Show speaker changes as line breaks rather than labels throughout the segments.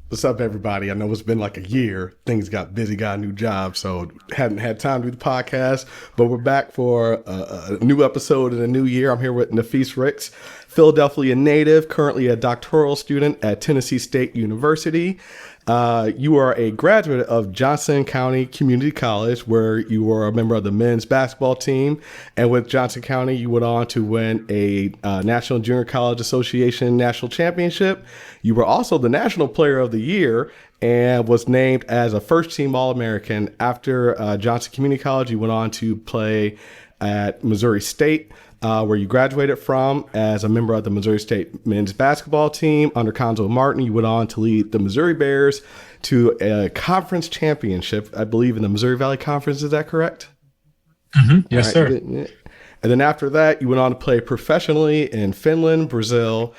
What's up, everybody? I know it's been like a year. Things got busy, got a new job, so hadn't had time to do the podcast. But we're back for a new episode in a new year. I'm here with Nafis Ricks, Philadelphia native, currently a doctoral student at Tennessee State University. You are a graduate of Johnson County Community College, where you were a member of the men's basketball team. And with Johnson County, you went on to win a National Junior College Association National Championship. You were also the National Player of the Year and was named as a first-team All-American. After Johnson Community College, you went on to play at Missouri State, where you graduated from as a member of the Missouri State men's basketball team. Under Conzo Martin, you went on to lead the Missouri Bears to a conference championship, I believe, in the Missouri Valley Conference. Is that correct?
Mm-hmm. Yes, sir.
And then after that, you went on to play professionally in Finland, Brazil,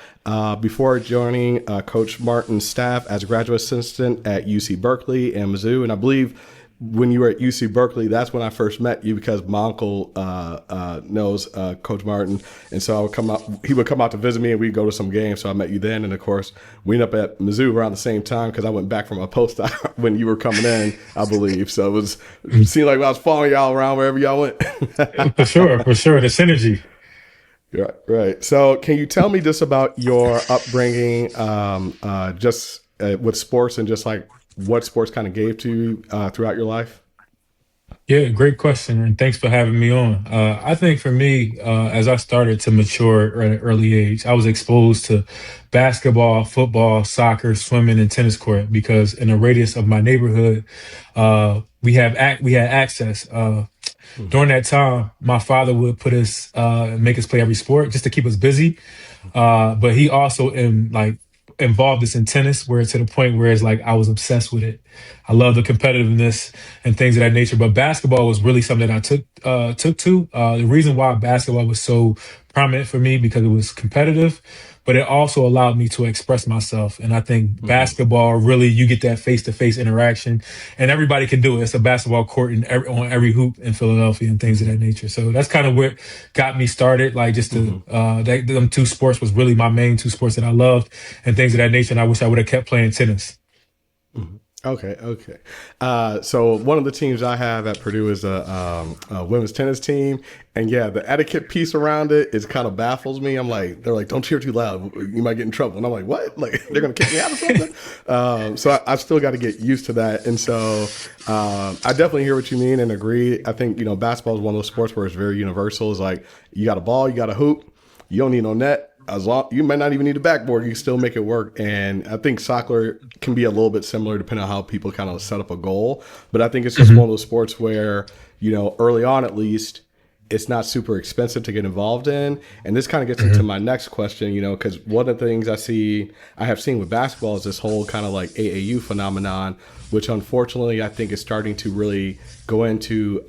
before joining Coach Martin's staff as a graduate assistant at UC Berkeley and Mizzou. And I believe when you were at UC Berkeley, that's when I first met you, because my uncle knows Coach Martin. And so he would come out to visit me and we'd go to some games. So I met you then. And of course, we ended up at Mizzou around the same time, because I went back from a postdoc when you were coming in, I believe. So it seemed like I was following y'all around wherever y'all went.
For sure. The synergy.
Right, right. So can you tell me just about your upbringing, with sports, and just like what sports kind of gave to you throughout your life?
Yeah, great question. And thanks for having me on. I think for me, as I started to mature at an early age, I was exposed to basketball, football, soccer, swimming, and tennis court, because in a radius of my neighborhood, we had access. During that time, my father would put us, make us play every sport just to keep us busy. But he also involved us in tennis, where to the point where it's like I was obsessed with it. I love the competitiveness and things of that nature. But basketball was really something that I took to. The reason why basketball was so prominent for me, because it was competitive, but it also allowed me to express myself. And I think basketball, really, you get that face-to-face interaction, and everybody can do it. It's a basketball court on every hoop in Philadelphia and things of that nature. So that's kind of what got me started. Like, just them two sports was really my main two sports that I loved and things of that nature. And I wish I would have kept playing tennis.
Okay. So one of the teams I have at Purdue is a women's tennis team, and yeah, the etiquette piece around it is kind of baffles me. They're like, don't cheer too loud, you might get in trouble, and I'm like, what? Like, they're gonna kick me out or something? So I've still got to get used to that, and so I definitely hear what you mean and agree. I think basketball is one of those sports where it's very universal. It's like, you got a ball, you got a hoop, you don't need no net. As long, you might not even need a backboard, you can still make it work. And I think soccer can be a little bit similar depending on how people kind of set up a goal. But I think it's just one of those sports where, early on at least, it's not super expensive to get involved in. And this kind of gets into my next question, because one of the things I have seen with basketball is this whole kind of like AAU phenomenon, which unfortunately I think is starting to really go into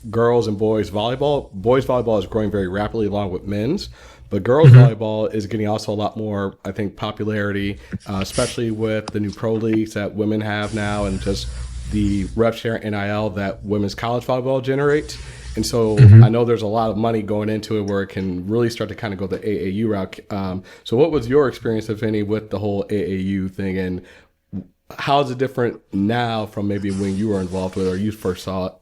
girls and boys volleyball. Boys volleyball is growing very rapidly along with men's, but girls volleyball is getting also a lot more, I think, popularity, especially with the new pro leagues that women have now, and just the rev share NIL that women's college volleyball generates. And so I know there's a lot of money going into it where it can really start to kind of go the AAU route. So what was your experience, if any, with the whole AAU thing, and how is it different now from maybe when you were involved with it or you first saw it?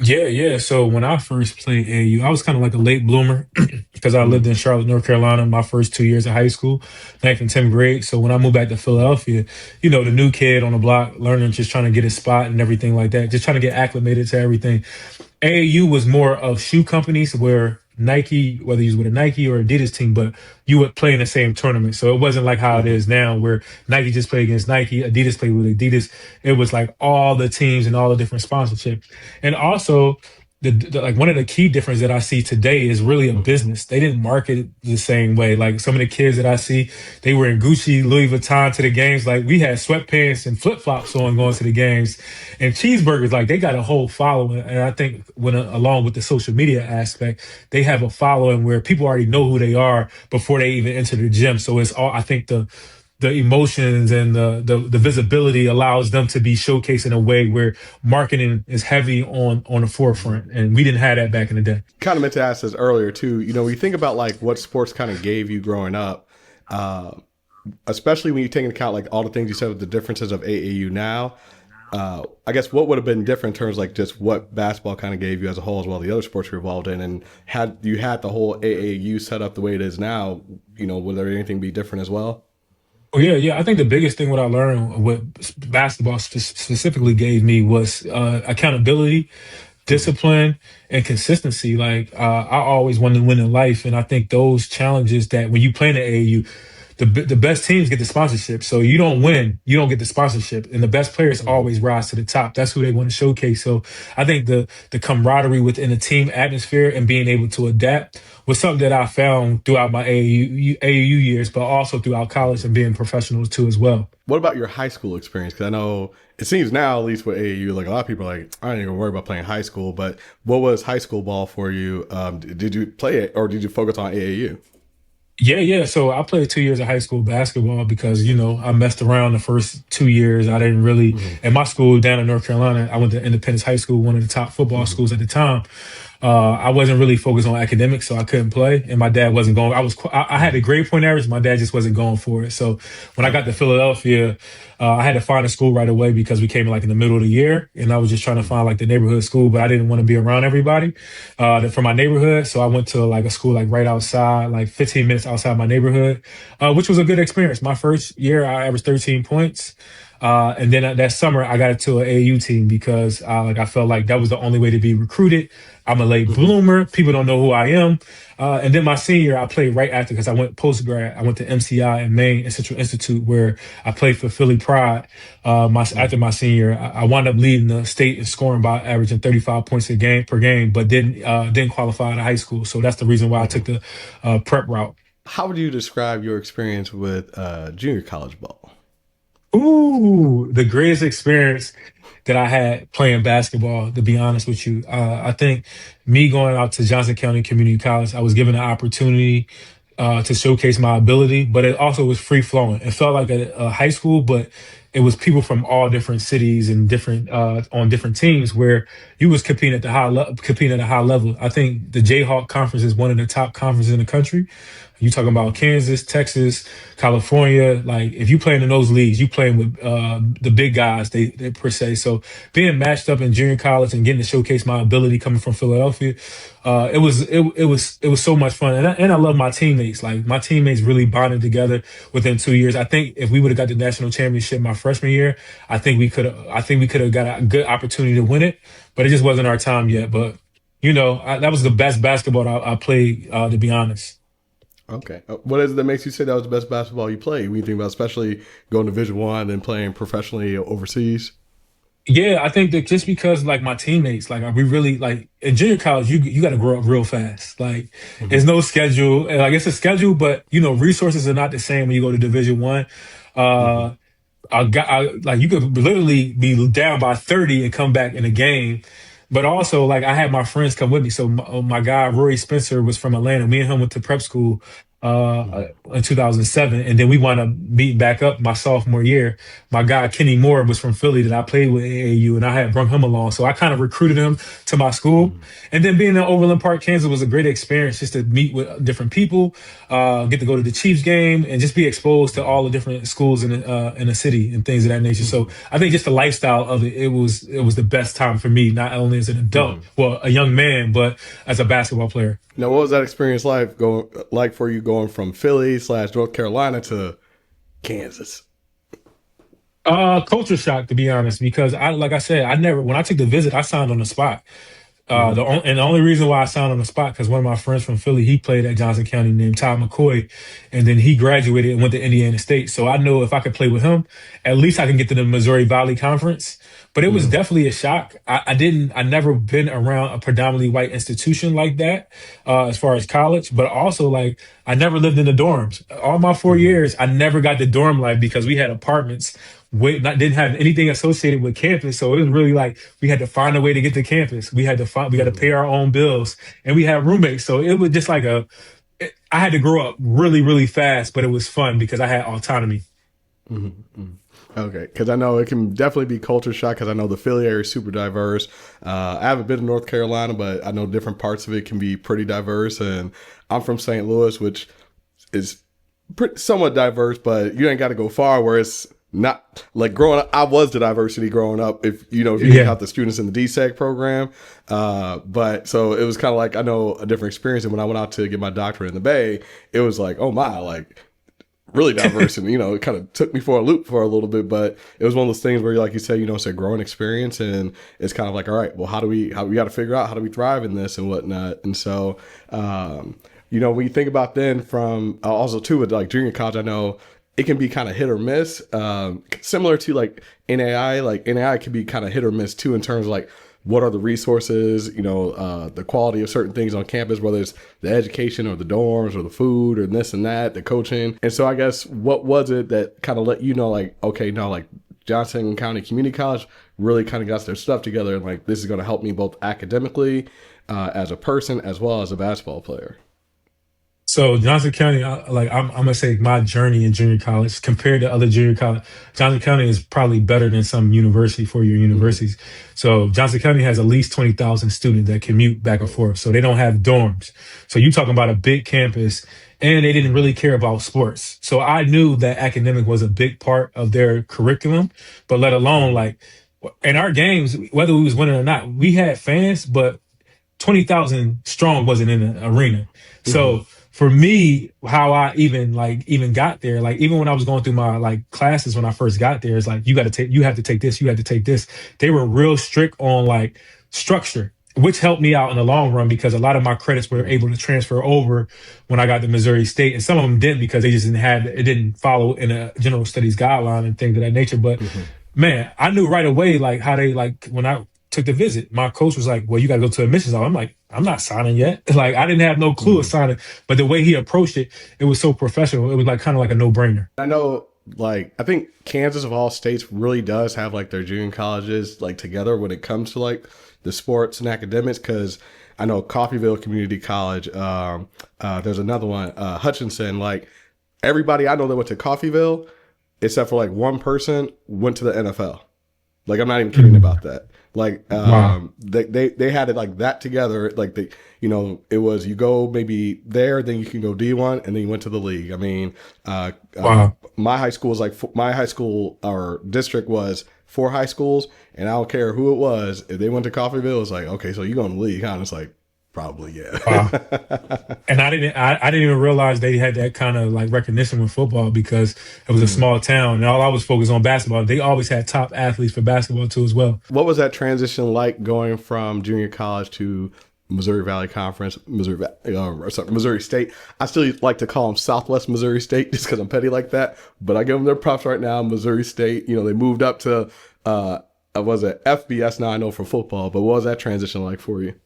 Yeah. So when I first played AAU, I was kind of like a late bloomer because I lived in Charlotte, North Carolina, my first 2 years of high school, ninth and 10th grade. So when I moved back to Philadelphia, the new kid on the block, learning, just trying to get his spot and everything like that, just trying to get acclimated to everything. AAU was more of shoe companies, where Nike, whether you was with a Nike or Adidas team, but you would play in the same tournament. So it wasn't like how it is now, where Nike just played against Nike, Adidas played with Adidas. It was like all the teams and all the different sponsorships. And also, like, one of the key differences that I see today is really a business. They didn't market it the same way. Like, some of the kids that I see, they were in Gucci, Louis Vuitton to the games. Like, we had sweatpants and flip flops on going to the games, and cheeseburgers. Like, they got a whole following. And I think along with the social media aspect, they have a following where people already know who they are before they even enter the gym. So it's all, I think, the emotions and the visibility allows them to be showcased in a way where marketing is heavy on the forefront. And we didn't have that back in the day.
Kind of meant to ask this earlier too. When you think about like what sports kind of gave you growing up, especially when you take into account like all the things you said with the differences of AAU now. I guess what would have been different in terms of like just what basketball kind of gave you as a whole, as well the other sports you're involved in, and had you had the whole AAU set up the way it is now, would there anything be different as well?
Oh, yeah, yeah. I think the biggest thing what I learned, what basketball specifically gave me was accountability,
Mm-hmm.
discipline, and consistency. Like I always wanted to win in life, and I think those challenges that when you play in the AAU, the best teams get the sponsorship. So you don't win, you don't get the sponsorship, and the best players
Mm-hmm.
always rise to the top. That's who they want to showcase. So I think the camaraderie within the team atmosphere and being able to adapt was something that I found throughout my AAU years, but also throughout college and being professionals too as well.
What about your high school experience? Because I know it seems now, at least with AAU, like a lot of people are like, I don't even worry about playing high school. But what was high school ball for you? Did you play it or did you focus on AAU?
Yeah, yeah. So I played 2 years of high school basketball because, I messed around the first 2 years. I didn't really,
Mm-hmm.
at my school down in North Carolina, I went to Independence High School, one of the top football
Mm-hmm.
schools at the time. I wasn't really focused on academics, so I couldn't play. And my dad wasn't going. I had a grade point average. My dad just wasn't going for it. So when I got
Okay.
to Philadelphia, I had to find a school right away because we came like in the middle of the year, and I was just trying to find like the neighborhood school, but I didn't want to be around everybody from my neighborhood. So I went to like a school like right outside, like 15 minutes outside my neighborhood, which was a good experience. My first year, I averaged 13 points. And then that summer, I got into an AAU team because I felt like that was the only way to be recruited. I'm a late
Mm-hmm.
bloomer. People don't know who I am. And then my senior year, I played right after because I went post grad. I went to MCI in Maine Central Institute where I played for Philly Pride. After my senior year, I wound up leading the state in scoring by averaging 35 points a game per game, but didn't qualify to high school. So that's the reason why I
Mm-hmm.
took the prep route.
How would you describe your experience with junior college ball?
Ooh, the greatest experience that I had playing basketball, to be honest with you. I think me going out to Johnson County Community College, I was given an opportunity to showcase my ability, but it also was free flowing. It felt like a high school, but it was people from all different cities and different on different teams where you was competing at competing at a high level. I think the Jayhawk conference is one of the top conferences in the country. You talking about Kansas, Texas, California. Like if you playing in those leagues, you playing with the big guys. They per se. So being matched up in junior college and getting to showcase my ability coming from Philadelphia, it was so much fun. And I love my teammates. Like my teammates really bonded together within 2 years. I think if we would have got the national championship my freshman year, I think we could have got a good opportunity to win it, but it just wasn't our time yet. But that was the best basketball I played, to be honest.
Okay. What is it that makes you say that was the best basketball you played? When you think about especially going to Division One and playing professionally overseas?
Yeah, I think that just because like my teammates, like we really like in junior college, you got to grow up real fast. Like,
Mm-hmm.
there's no schedule. And, like it's a schedule, but resources are not the same when you go to Division One.
Mm-hmm.
Uh, like you could literally be down by 30 and come back in a game. But also, like I had my friends come with me. So my guy Rory Spencer was from Atlanta. Me and him went to prep school in 2007, and then we wound up meeting back up my sophomore year. My guy Kenny Moore was from Philly that I played with in AAU, and I had brought him along. So I kind of recruited him to my school.
Mm-hmm.
And then being in Overland Park, Kansas was a great experience just to meet with different people, get to go to the Chiefs game, and just be exposed to all the different schools in the city and things of that nature. So
Mm-hmm.
I think just the lifestyle of it was the best time for me, not only as an adult,
Mm-hmm.
well, a young man, but as a basketball player.
Now, what was that experience like for you going from Philly / North Carolina to Kansas?
Culture shock, to be honest, because like I said, I never, when I took the visit, I signed on the spot.
Mm-hmm.
The only reason why I signed on the spot because one of my friends from Philly, he played at Johnson County named Todd McCoy, and then he graduated and went to Indiana State. So I know if I could play with him, at least I can get to the Missouri Valley Conference. But it was
Mm-hmm.
definitely a shock. I never been around a predominantly white institution like that, as far as college, but also like I never lived in the dorms. All my 4 years, I never got the dorm life because we had apartments didn't have anything associated with campus. So it was really like we had to find a way to get to campus. We had to
Mm-hmm.
pay our own bills and we had roommates. So it was just like I had to grow up really, really fast, but it was fun because I had autonomy.
Mm-hmm. Okay, because I know it can definitely be culture shock. Because I know the Philly area is super diverse. I haven't been to North Carolina, but I know different parts of it can be pretty diverse. And I'm from St. Louis, which is somewhat diverse, but you ain't got to go far where it's not like growing up. I was the diversity growing up. If you know, if you count the students in the DSEC program, but so it was kind of like I know a different experience. And when I went out to get my doctorate in the Bay, it was like, oh my, like really diverse, and it kind of took me for a loop for a little bit. But it was one of those things where, like you said, it's a growing experience, and it's kind of like, all right, well, how we got to figure out how do we thrive in this and whatnot. And so, when you think about then from also too with like junior college, I know it can be kind of hit or miss, similar to like NAI. Like NAI can be kind of hit or miss too in terms of like what are the resources, the quality of certain things on campus, whether it's the education or the dorms or the food or this and that, the coaching. And so I guess what was it that kind of let you know, like, okay, no, like Johnson County Community College really kind of got their stuff together, and like this is going to help me both academically as a person as well as a basketball player.
So Johnson County, I'm gonna say my journey in junior college compared to other junior college, Johnson County is probably better than some four-year universities. So Johnson County has at least 20,000 students that commute back and forth. So they don't have dorms. So you talking about a big campus, and they didn't really care about sports. So I knew that academic was a big part of their curriculum, but let alone like in our games, whether we was winning or not, we had fans, but 20,000 strong wasn't in the arena. So for me, how I even got there, like even when I was going through my like classes when I first got there, it's like you have to take this, you have to take this. They were real strict on like structure, which helped me out in the long run because a lot of my credits were able to transfer over when I got to Missouri State, and some of them didn't because they just didn't follow in a general studies guideline and things of that nature. But man, I knew right away like how they like when I took the visit, my coach was like, well, you got to go to admissions. I'm like, I'm not signing yet. Like, I didn't have no clue of signing, but the way he approached it, it was so professional. It was like kind of like a no brainer.
I know, like, I think Kansas of all states really does have like their junior colleges like together when it comes to like the sports and academics. Cause I know Coffeyville Community College, there's another one, Hutchinson, like everybody I know that went to Coffeyville, except for like one person went to the NFL. Like, I'm not even kidding about that. Like,
Wow.
they had it like that together. Like it was, you go maybe there, then you can go D1 and then you went to the league. I mean,
Wow.
my high school was like, my high school, our district was 4 high schools, and I don't care who it was. If they went to Coffeyville, it was like, okay, so you going to the league, huh? And it's like, probably, yeah.
Wow. And I didn't even realize they had that kind of like recognition with football because it was a small town and all I was focused on basketball. They always had top athletes for basketball too as well.
What was that transition like going from junior college to Missouri Valley Conference, Missouri State? I still like to call them Southwest Missouri State just because I'm petty like that, but I give them their props right now. Missouri State, they moved up to, was it FBS now I know for football, but what was that transition like for you?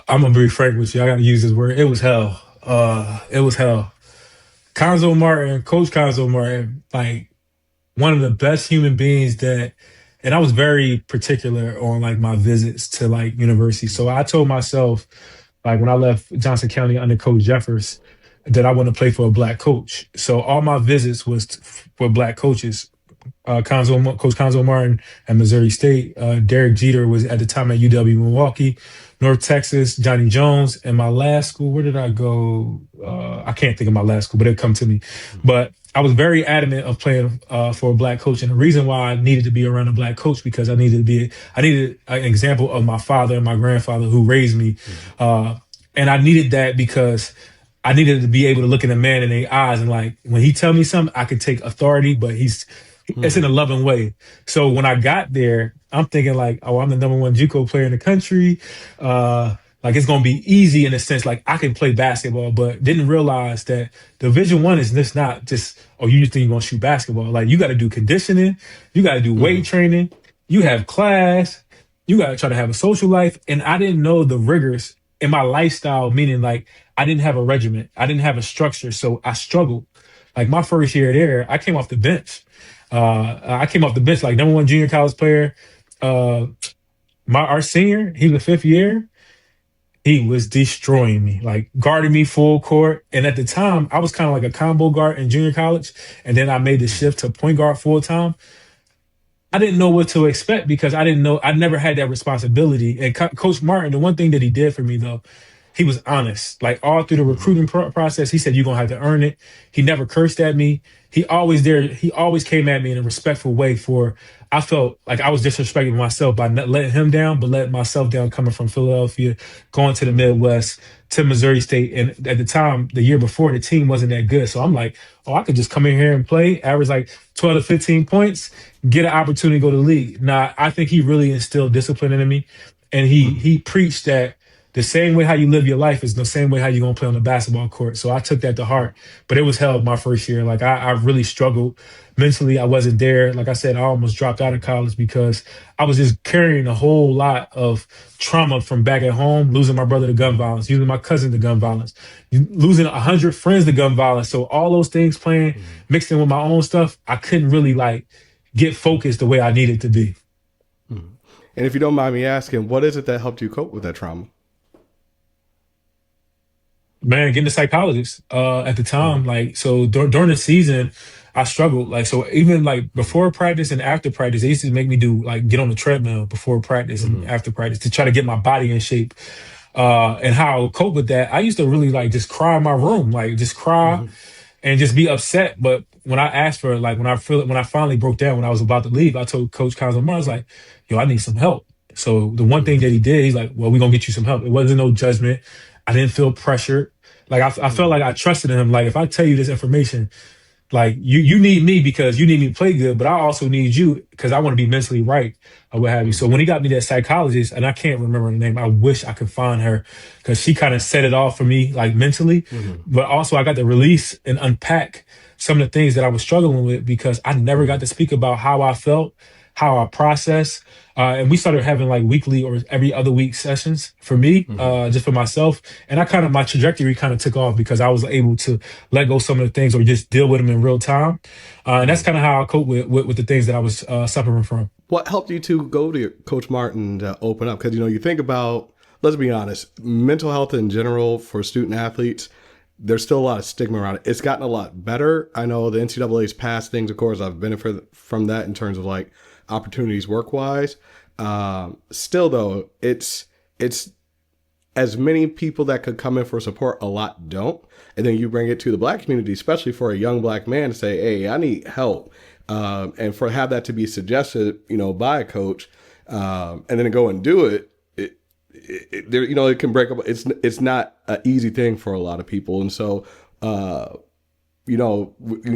I'm gonna be frank with you. I gotta use this word. It was hell. It was hell. Coach Conzo Martin, like one of the best human beings and I was very particular on like my visits to like university. So I told myself, like when I left Johnson County under Coach Jeffers, that I want to play for a black coach. So all my visits was for black coaches. Coach Conzo Martin at Missouri State. Derek Jeter was at the time at UW Milwaukee. North Texas, Johnny Jones. And my last school, where did I go? I can't think of my last school, but it'll come to me. But I was very adamant of playing for a black coach. And the reason why I needed to be around a black coach because I needed an example of my father and my grandfather who raised me. And I needed that because I needed to be able to look at a man in their eyes and like, when he tell me something, I could take authority, but it's in a loving way. So when I got there, I'm thinking like, oh, I'm the #1 JUCO player in the country. Like it's going to be easy in a sense, like I can play basketball, but didn't realize that Division I is just not just, oh, you just think you're going to shoot basketball. Like you got to do conditioning. You got to do weight training. You have class. You got to try to have a social life. And I didn't know the rigors in my lifestyle, meaning like I didn't have a regiment. I didn't have a structure. So I struggled. Like my first year there, I came off the bench. I came off the bench like #1 junior college player. Our senior, he was 5th year. He was destroying me, like guarding me full court. And at the time, I was kind of like a combo guard in junior college. And then I made the shift to point guard full time. I didn't know what to expect because I didn't know. I never had that responsibility. And Coach Martin, the one thing that he did for me though, he was honest. Like all through the recruiting process, he said, "You're gonna have to earn it." He never cursed at me. He always came at me in a respectful way. For I felt like I was disrespecting myself by not letting him down, but letting myself down coming from Philadelphia, going to the Midwest, to Missouri State. And at the time, the year before, the team wasn't that good. So I'm like, oh, I could just come in here and play, average like 12 to 15 points, get an opportunity to go to the league. Now, I think he really instilled discipline in me. And he preached that the same way how you live your life is the same way how you're going to play on the basketball court. So I took that to heart. But it was hell my first year. Like I really struggled mentally. I wasn't there. Like I said, I almost dropped out of college because I was just carrying a whole lot of trauma from back at home, losing my brother to gun violence, losing my cousin to gun violence, losing 100 friends to gun violence. So all those things playing, mixed in with my own stuff, I couldn't really like get focused the way I needed to be.
And if you don't mind me asking, what is it that helped you cope with that trauma?
Man, getting a psychologist at the time. Like, so during the season, I struggled. Like, so even like before practice and after practice, they used to make me do like get on the treadmill before practice and after practice to try to get my body in shape. And how I would cope with that, I used to really like just cry in my room, like just cry and just be upset. But when I asked for like when I finally broke down when I was about to leave, I told Coach Conzo, I was like, "Yo, I need some help." So the one thing that he did, he's like, "Well, we're gonna get you some help." It wasn't no judgment. I didn't feel pressured. Like I felt like I trusted him. Like if I tell you this information, like you need me because you need me to play good, but I also need you because I want to be mentally right or what have you. So when he got me that psychologist, and I can't remember her name, I wish I could find her because she kind of set it off for me, like mentally. But also I got to release and unpack some of the things that I was struggling with because I never got to speak about how I felt, how I process. And we started having like weekly or every other week sessions for me, just for myself. And my trajectory kind of took off because I was able to let go some of the things or just deal with them in real time. And that's kind of how I cope with the things that I was suffering from.
What helped you to go to Coach Martin to open up? Because, you think about, let's be honest, mental health in general for student athletes, there's still a lot of stigma around it. It's gotten a lot better. I know the NCAA's passed things, of course, I've benefited from that in terms of like opportunities work-wise. Still though, it's as many people that could come in for support, a lot don't. And then you bring it to the Black community, especially for a young Black man to say, "Hey, I need help." And for have that to be suggested, by a coach, and then to go and do it, it can break up. It's not an easy thing for a lot of people. And so, when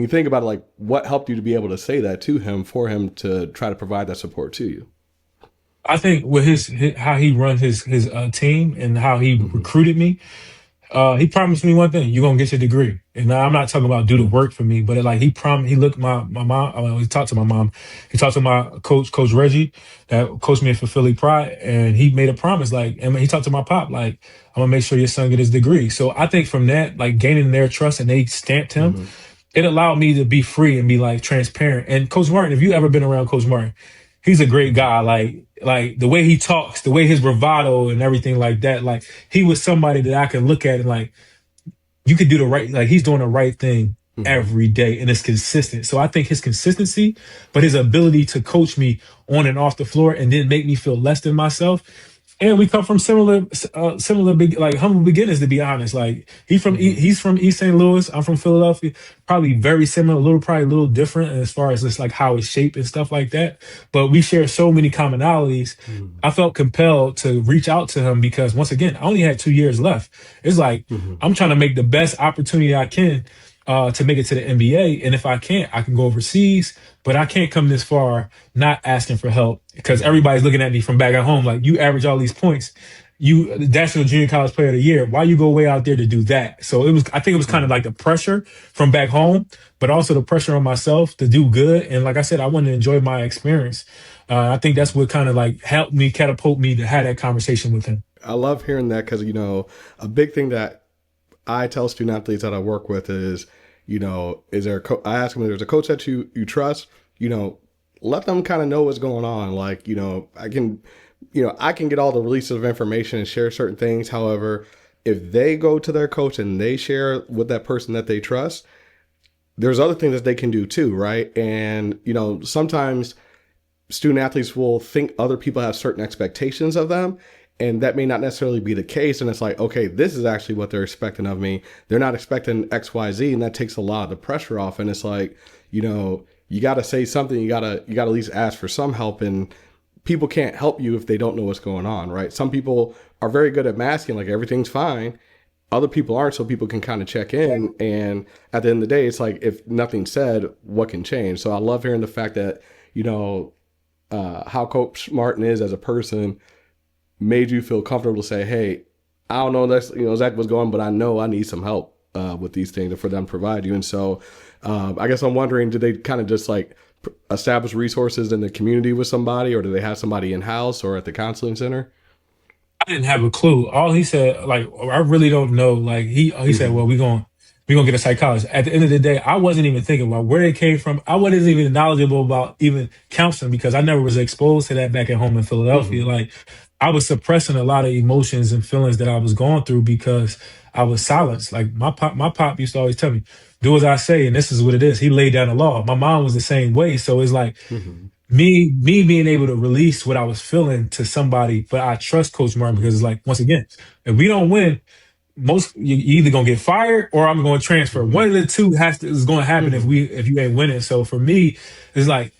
you think about it, like what helped you to be able to say that to him, for him to try to provide that support to you?
I think with his how he runs his team and how he recruited me, he promised me one thing: you're gonna get your degree. And now I'm not talking about do the work for me, but he looked my mom. He talked to my mom. He talked to my Coach Reggie, that coached me for Philly Pride, and he made a promise. And he talked to my pop, like, "I'm gonna make sure your son get his degree." So I think from that, like gaining their trust, and they stamped him. It allowed me to be free and be like transparent. And Coach Martin, if you ever been around Coach Martin, he's a great guy. Like the way he talks, the way his bravado and everything like that. Like he was somebody that I can look at and like, you could do the right, like he's doing the right thing every day and it's consistent. So I think his consistency, but his ability to coach me on and off the floor and then make me feel less than myself. And we come from similar big, like humble beginnings, to be honest. Like he's from East St. Louis. I'm from Philadelphia. Probably very similar, probably a little different as far as just like how it's shaped and stuff like that. But we share so many commonalities. I felt compelled to reach out to him because once again, I only had 2 years left. It's like I'm trying to make the best opportunity I can to make it to the NBA. And if I can't, I can go overseas. But I can't come this far not asking for help because everybody's looking at me from back at home like, you average all these points. You National Junior College Player of the Year. Why you go way out there to do that? So I think it was kind of like the pressure from back home, but also the pressure on myself to do good. And like I said, I wanted to enjoy my experience. I think that's what kind of like helped me catapult me to have that conversation with him.
I love hearing that because, a big thing that I tell student athletes that I work with is, is there I ask them if there's a coach that you trust, let them kind of know what's going on. Like, I can get all the releases of information and share certain things. However, if they go to their coach and they share with that person that they trust, there's other things that they can do too, right? And, sometimes student athletes will think other people have certain expectations of them. And that may not necessarily be the case. And it's like, okay, this is actually what they're expecting of me. They're not expecting X, Y, Z. And that takes a lot of the pressure off. And it's like, you know, you got to say something. You got to at least ask for some help. And people can't help you if they don't know what's going on, right? Some people are very good at masking, like everything's fine. Other people aren't, so people can kind of check in. And at the end of the day, it's like, if nothing's said, what can change? So I love hearing the fact that, you know, how Coach Martin is as a person made you feel comfortable to say, hey, I don't know that's, you know, exactly what's going on, but I know I need some help with these things for them to provide you. And so I guess I'm wondering, did they kind of just like establish resources in the community with somebody, or do they have somebody in-house or at the counseling center?
I didn't have a clue. All he said, like, I really don't know. Like he said, well, we gonna get a psychologist. At the end of the day, I wasn't even thinking about where they came from. I wasn't even knowledgeable about even counseling because I never was exposed to that back at home in Philadelphia. Like I was suppressing a lot of emotions and feelings that I was going through because I was silenced. Like my pop used to always tell me, do as I say, and this is what it is. He laid down the law. My mom was the same way. So it's like me being able to release what I was feeling to somebody, but I trust Coach Martin because it's like, once again, if we don't win, you either gonna get fired or I'm gonna transfer. One of the two is gonna happen if you ain't winning. So for me, it's like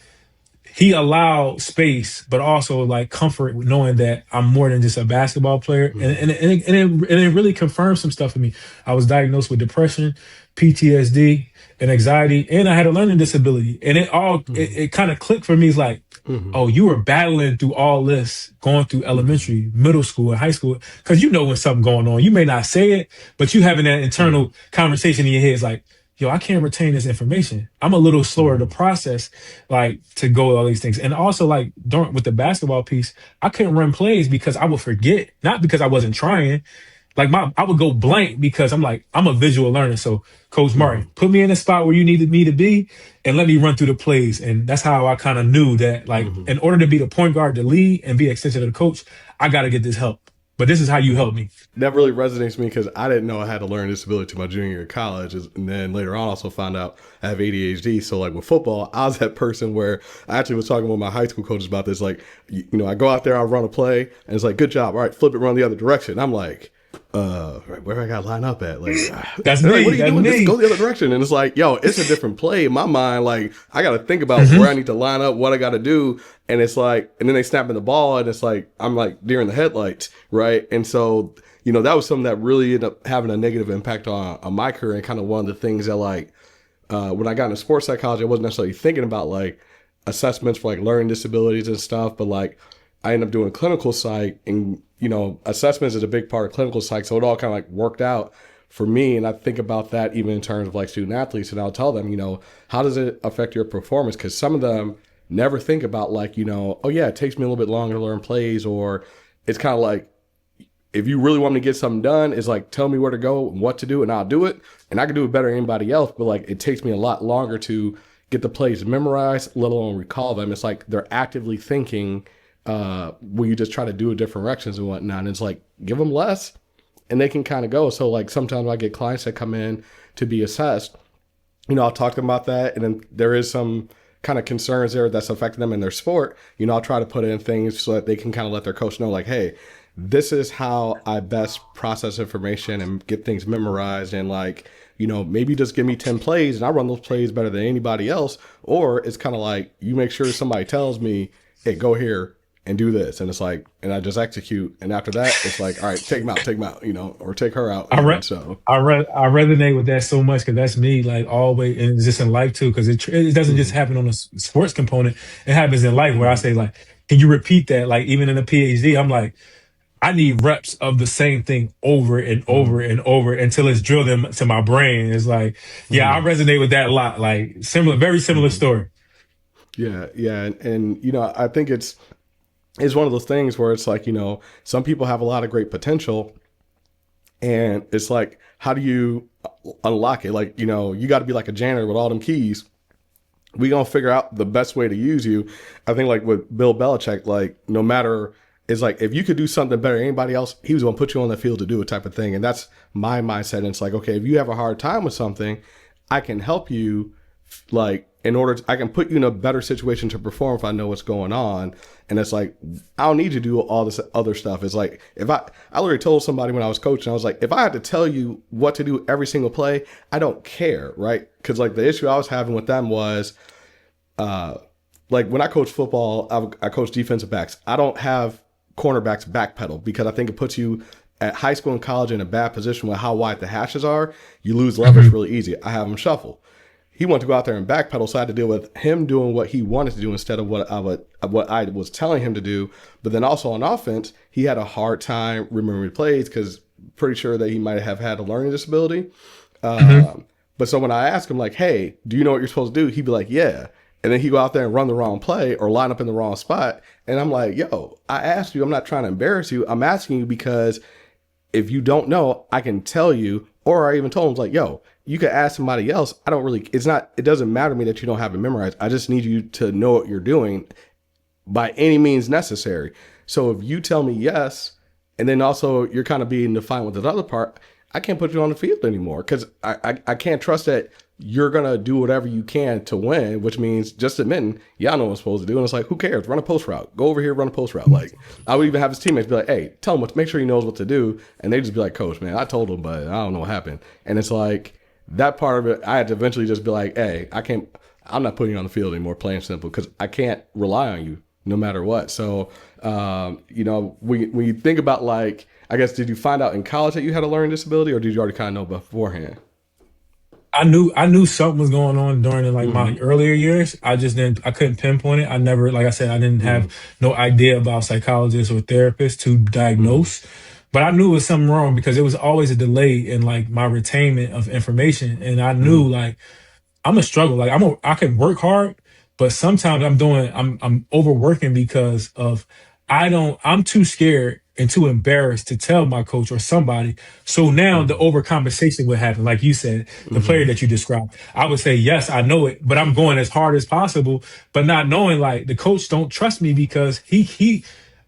he allowed space, but also like comfort with knowing that I'm more than just a basketball player. And it really confirmed some stuff for me. I was diagnosed with depression, PTSD, and anxiety, and I had a learning disability. And it kind of clicked for me. It's like, oh, you were battling through all this, going through elementary, middle school, and high school. Because you know when something going on. You may not say it, but you having that internal conversation in your head is like, yo, I can't retain this information. I'm a little slower to process, like to go all these things. And also like with the basketball piece, I couldn't run plays because I would forget, not because I wasn't trying. Like I would go blank because I'm a visual learner. So Coach Martin, put me in a spot where you needed me to be and let me run through the plays. And that's how I kind of knew that like in order to be the point guard, to lead and be an extension of the coach, I got to get this help. But this is how you help me.
That really resonates with me because I didn't know I had a learning disability to my junior year of college. And then later on, I also found out I have ADHD. So like with football, I was that person where I actually was talking with my high school coaches about this. Like, you know, I go out there, I run a play, and it's like, good job. All right, flip it, run the other direction. I'm like, where I got to line up at? Like,
that's me.
Like, what are you doing?
Me.
Just go the other direction. And it's like, yo, it's a different play in my mind. Like, I got to think about where I need to line up, what I got to do. And it's like, and then they snap in the ball, and it's like, I'm like deer in the headlights, right? And so, you know, that was something that really ended up having a negative impact on my career, and kind of one of the things that like, when I got into sports psychology, I wasn't necessarily thinking about like assessments for like learning disabilities and stuff, but like I ended up doing clinical psych, and you know, assessments is a big part of clinical psych, so it all kind of like worked out for me. And I think about that even in terms of like student athletes, and I'll tell them, you know, how does it affect your performance? Because some of them never think about like, you know, oh yeah, it takes me a little bit longer to learn plays, or it's kind of like, if you really want me to get something done, it's like, tell me where to go and what to do, and I'll do it. And I can do it better than anybody else, but like, it takes me a lot longer to get the plays memorized, let alone recall them. It's like they're actively thinking where you just try to do it different directions and whatnot. And it's like, give them less and they can kind of go. So like sometimes I get clients that come in to be assessed, you know, I'll talk to them about that. And then there is some kind of concerns there that's affecting them in their sport. You know, I'll try to put in things so that they can kind of let their coach know like, hey, this is how I best process information and get things memorized. And like, you know, maybe just give me 10 plays and I run those plays better than anybody else. Or it's kind of like, you make sure somebody tells me, hey, go here and do this. And it's like, and I just execute. And after that, it's like, all right, take them out, you know, or take her out.
I resonate with that so much because that's me, like always, and it's just in life too, because it doesn't just happen on a sports component. It happens in life where I say like, can you repeat that? Like even in a Ph.D., I'm like, I need reps of the same thing over and over and over until it's drilled into my brain. It's like, yeah, I resonate with that a lot. Like very similar story.
Yeah. And, you know, I think it's one of those things where it's like, you know, some people have a lot of great potential and it's like, how do you unlock it? Like, you know, you got to be like a janitor with all them keys. We gonna figure out the best way to use you. I think like with Bill Belichick, like no matter, it's like, if you could do something better than anybody else, he was going to put you on the field to do it type of thing. And that's my mindset. And it's like, okay, if you have a hard time with something, I can help you like in order I can put you in a better situation to perform if I know what's going on. And it's like, I don't need to do all this other stuff. It's like, if I literally told somebody when I was coaching, I was like, if I had to tell you what to do every single play, I don't care. Right. Cause like the issue I was having with them was, like when I coach football, I coach defensive backs. I don't have cornerbacks backpedal because I think it puts you at high school and college in a bad position with how wide the hashes are. You lose leverage really easy. I have them shuffle. He wanted to go out there and backpedal, so I had to deal with him doing what he wanted to do instead of what I was telling him to do. But then also on offense, he had a hard time remembering plays because pretty sure that he might have had a learning disability. But so when I asked him like, hey, do you know what you're supposed to do? He'd be like, yeah. And then he'd go out there and run the wrong play or line up in the wrong spot. And I'm like, yo, I asked you, I'm not trying to embarrass you. I'm asking you because if you don't know, I can tell you. Or I even told him like, yo, you could ask somebody else. It doesn't matter to me that you don't have it memorized. I just need you to know what you're doing by any means necessary. So if you tell me yes, and then also you're kind of being defiant with the other part, I can't put you on the field anymore because I can't trust that you're going to do whatever you can to win, which means just admitting, yeah, I know what I'm supposed to do. And it's like, who cares? Run a post route. Go over here, run a post route. Like, I would even have his teammates be like, hey, tell him make sure he knows what to do. And they just be like, coach, man, I told him, but I don't know what happened. And it's like, that part of it, I had to eventually just be like, hey, I'm not putting you on the field anymore, plain simple, because I can't rely on you no matter what. So, when you think about like, I guess, did you find out in college that you had a learning disability or did you already kind of know beforehand?
I knew something was going on during like my earlier years. I couldn't pinpoint it. I never, like I said, I didn't have no idea about psychologists or therapists to diagnose, but I knew it was something wrong because it was always a delay in like my retainment of information. And I knew like I'm a struggle. Like I can work hard, but sometimes I'm overworking because of I'm too scared and too embarrassed to tell my coach or somebody. So now the overcompensation would happen. Like you said, the player that you described, I would say, yes, I know it, but I'm going as hard as possible, but not knowing like the coach don't trust me because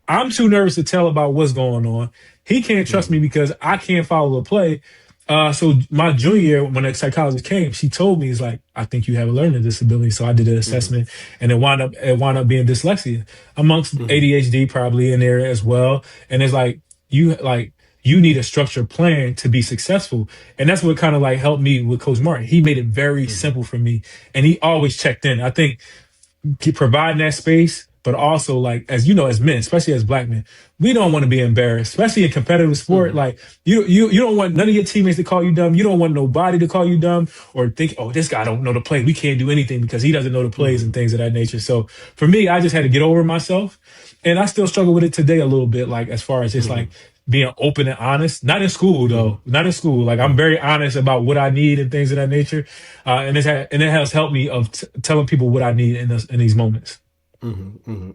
I'm too nervous to tell about what's going on. He can't trust me because I can't follow the play. So my junior year, when the psychologist came, she told me, "It's like I think you have a learning disability." So I did an assessment, and it wound up being dyslexia, amongst ADHD probably in there as well. And it's you need a structured plan to be successful, and that's what kind of like helped me with Coach Martin. He made it very simple for me, and he always checked in. I think providing that space, but also like as you know, as men, especially as black men, we don't want to be embarrassed, especially in competitive sport. Like you don't want none of your teammates to call you dumb. You don't want nobody to call you dumb or think, oh, this guy don't know the play. We can't do anything because he doesn't know the plays and things of that nature. So for me, I just had to get over myself, and I still struggle with it today a little bit. Like as far as just like being open and honest, not in school though, not in school. Like I'm very honest about what I need and things of that nature, and it has helped me of telling people what I need in these moments.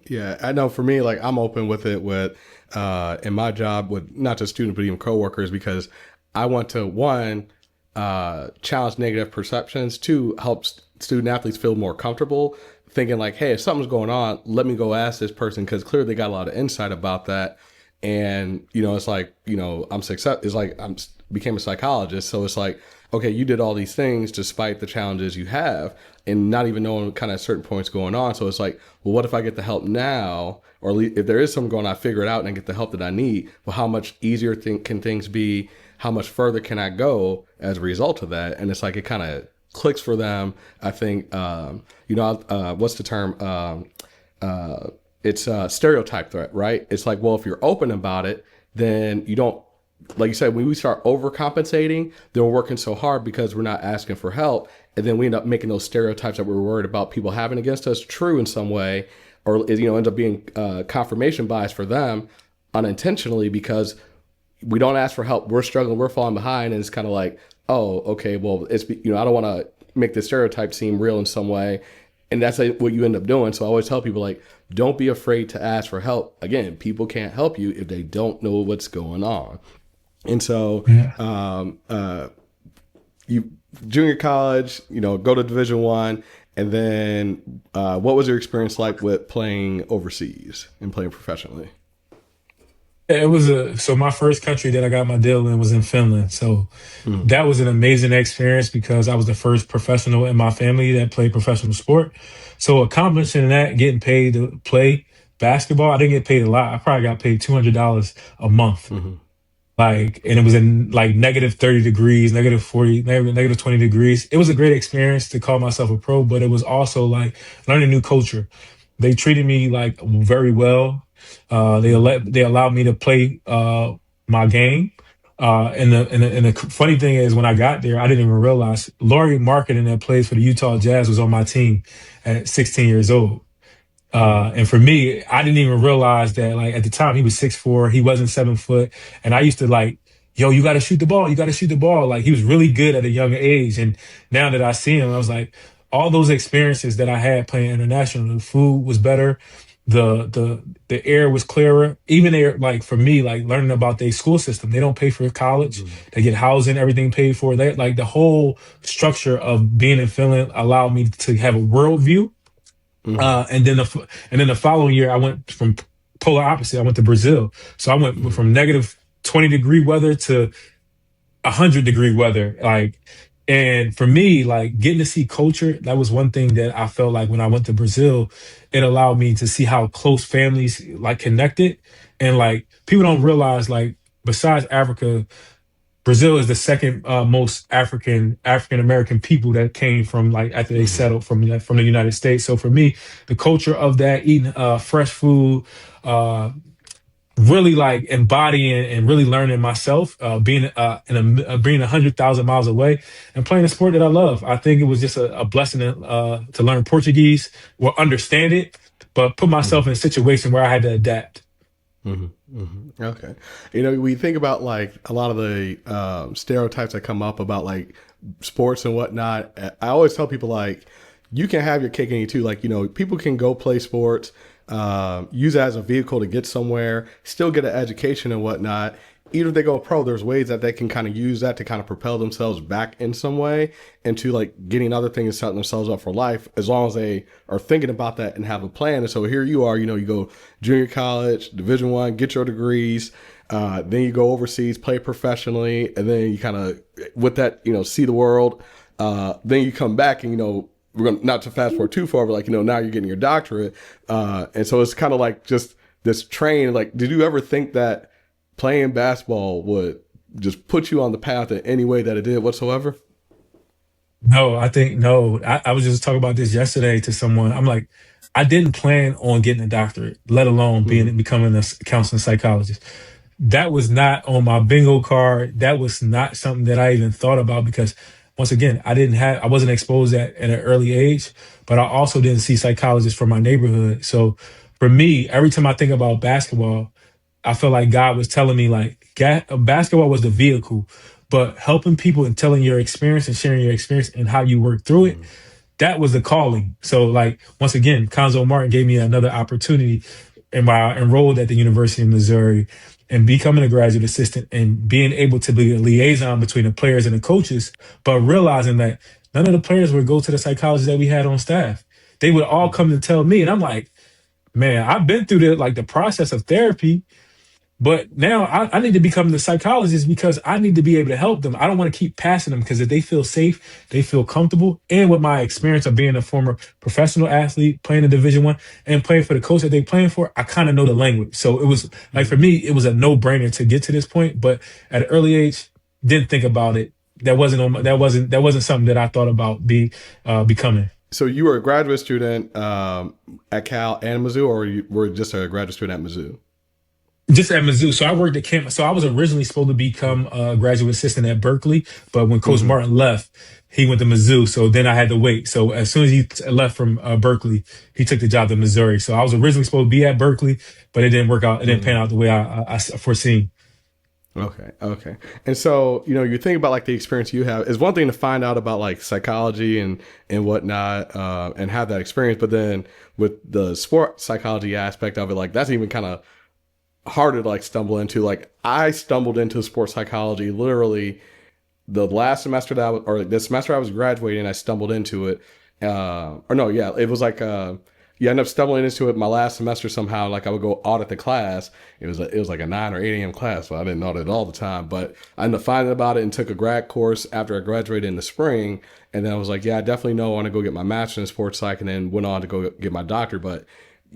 Yeah, I know for me, like I'm open with it with in my job with not just students but even coworkers because I want to challenge negative perceptions, two, help student athletes feel more comfortable thinking like, hey, if something's going on, let me go ask this person because clearly they got a lot of insight about that. And it's like I'm success. It's like became a psychologist, so it's like, okay, you did all these things despite the challenges you have and not even knowing kind of certain points going on. So it's like, well, what if I get the help now? Or at least if there is something going on, I figure it out and I get the help that I need. Well, how much easier can things be? How much further can I go as a result of that? And it's like, it kind of clicks for them. I think, what's the term? It's a stereotype threat, right? It's like, well, if you're open about it, then you don't, like you said, when we start overcompensating, then we're working so hard because we're not asking for help. And then we end up making those stereotypes that we're worried about people having against us true in some way, or, ends up being confirmation bias for them unintentionally because we don't ask for help. We're struggling, we're falling behind. And it's kind of like, oh, okay, well, I don't want to make the stereotype seem real in some way. And that's like what you end up doing. So I always tell people like, don't be afraid to ask for help. Again, people can't help you if they don't know what's going on. And so, you junior college, go to Division I, and then what was your experience like with playing overseas and playing professionally?
It was so my first country that I got my deal in was in Finland. So
Mm,
that was an amazing experience because I was the first professional in my family that played professional sport. So accomplishing that, getting paid to play basketball, I didn't get paid a lot. I probably got paid $200 a month.
mhm,
Like, and it was in like negative 30 degrees, negative 40, negative 20 degrees. It was a great experience to call myself a pro, but it was also like learning a new culture. They treated me like very well.
mhm,
They allowed me to play my game. And the funny thing is, when I got there, I didn't even realize Laurie Marketing that plays for the Utah Jazz was on my team at 16 years old.
mhm,
And for me, I didn't even realize that, like, at the time he was 6'4", he wasn't 7 foot. And I used to like, yo, you got to shoot the ball. You got to shoot the ball. Like, he was really good at a young age. And now that I see him, I was like, all those experiences that I had playing international, the food was better. The air was clearer. Even there, like for me, like learning about their school system, they don't pay for college.
mhm,
They get housing, everything paid for. They like the whole structure of being in Finland allowed me to have a worldview.
mhm,
And then the following year, I went from polar opposite. I went to Brazil. So I went
mhm,
from negative 20-degree weather to 100-degree weather. Like, and for me, like getting to see culture, that was one thing that I felt like when I went to Brazil, it allowed me to see how close families like connected. And like people don't realize, like, besides Africa, Brazil is the second most African American people that came from, like, after they
mhm,
settled from the United States. So for me, the culture of that, eating fresh food, uh, really like embodying and really learning myself, being 100,000 miles away and playing a sport that I love. I think it was just a blessing to learn Portuguese or understand it, but put myself
mhm.
in a situation where I had to adapt.
Okay. We think about like a lot of the stereotypes that come up about like sports and whatnot. I always tell people like you can have your cake and eat too. Like, people can go play sports, use it as a vehicle to get somewhere, still get an education and whatnot. Even if they go pro, there's ways that they can kind of use that to kind of propel themselves back in some way into like getting other things, setting themselves up for life, as long as they are thinking about that and have a plan. And so here you are, you go junior college, Division I, get your degrees, then you go overseas, play professionally, and then you kind of with that, see the world. Then you come back and we're going to not to fast forward too far, but like now you're getting your doctorate, and so it's kind of like just this train. Like, did you ever think that playing basketball would just put you on the path in any way that it did whatsoever?
No, I think no. I was just talking about this yesterday to someone. I'm like, I didn't plan on getting a doctorate, let alone
Mm-hmm.
becoming a counseling psychologist. That was not on my bingo card. That was not something that I even thought about because, once again, I wasn't exposed at an early age, but I also didn't see psychologists from my neighborhood. So for me, every time I think about basketball, I feel like God was telling me, like, basketball was the vehicle, but helping people and telling your experience and sharing your experience and how you work through it, that was the calling. So, like, once again, Conzo Martin gave me another opportunity, and when I enrolled at the University of Missouri and becoming a graduate assistant and being able to be a liaison between the players and the coaches, but realizing that none of the players would go to the psychologists that we had on staff. They would all come to tell me, and I'm like, man, I've been through the process of therapy, but now I need to become the psychologist because I need to be able to help them. I don't want to keep passing them because if they feel safe, they feel comfortable. And with my experience of being a former professional athlete, playing in Division I and playing for the coach that they playing for, I kind of know the language. So it was like for me, it was a no-brainer to get to this point. But at an early age, didn't think about it. That wasn't something that I thought about becoming.
So you were a graduate student at Cal and Mizzou, or you were just a graduate student at Mizzou?
Just at Mizzou. So I worked at camp. So I was originally supposed to become a graduate assistant at Berkeley, but when Coach
Mm-hmm.
Martin left, he went to Mizzou. So then I had to wait. So as soon as he left from Berkeley, he took the job to Missouri. So I was originally supposed to be at Berkeley, but it didn't work out. It didn't pan out the way I foreseen.
Okay, okay. And so, you think about like the experience you have. It's one thing to find out about like psychology and whatnot, and have that experience, but then with the sport psychology aspect of it, like that's even kind of harder to like stumble into. Like I stumbled into sports psychology literally the last semester that I was, or the semester I was graduating. I stumbled into it, or no, yeah, it was like yeah, I ended up stumbling into it my last semester somehow. Like I would go audit the class. It was like a 9 or 8 a.m. class, so I didn't audit it all the time. But I ended up finding about it and took a grad course after I graduated in the spring. And then I was like, yeah, I definitely know I want to go get my master's in sports psych, and then went on to go get my doctorate. But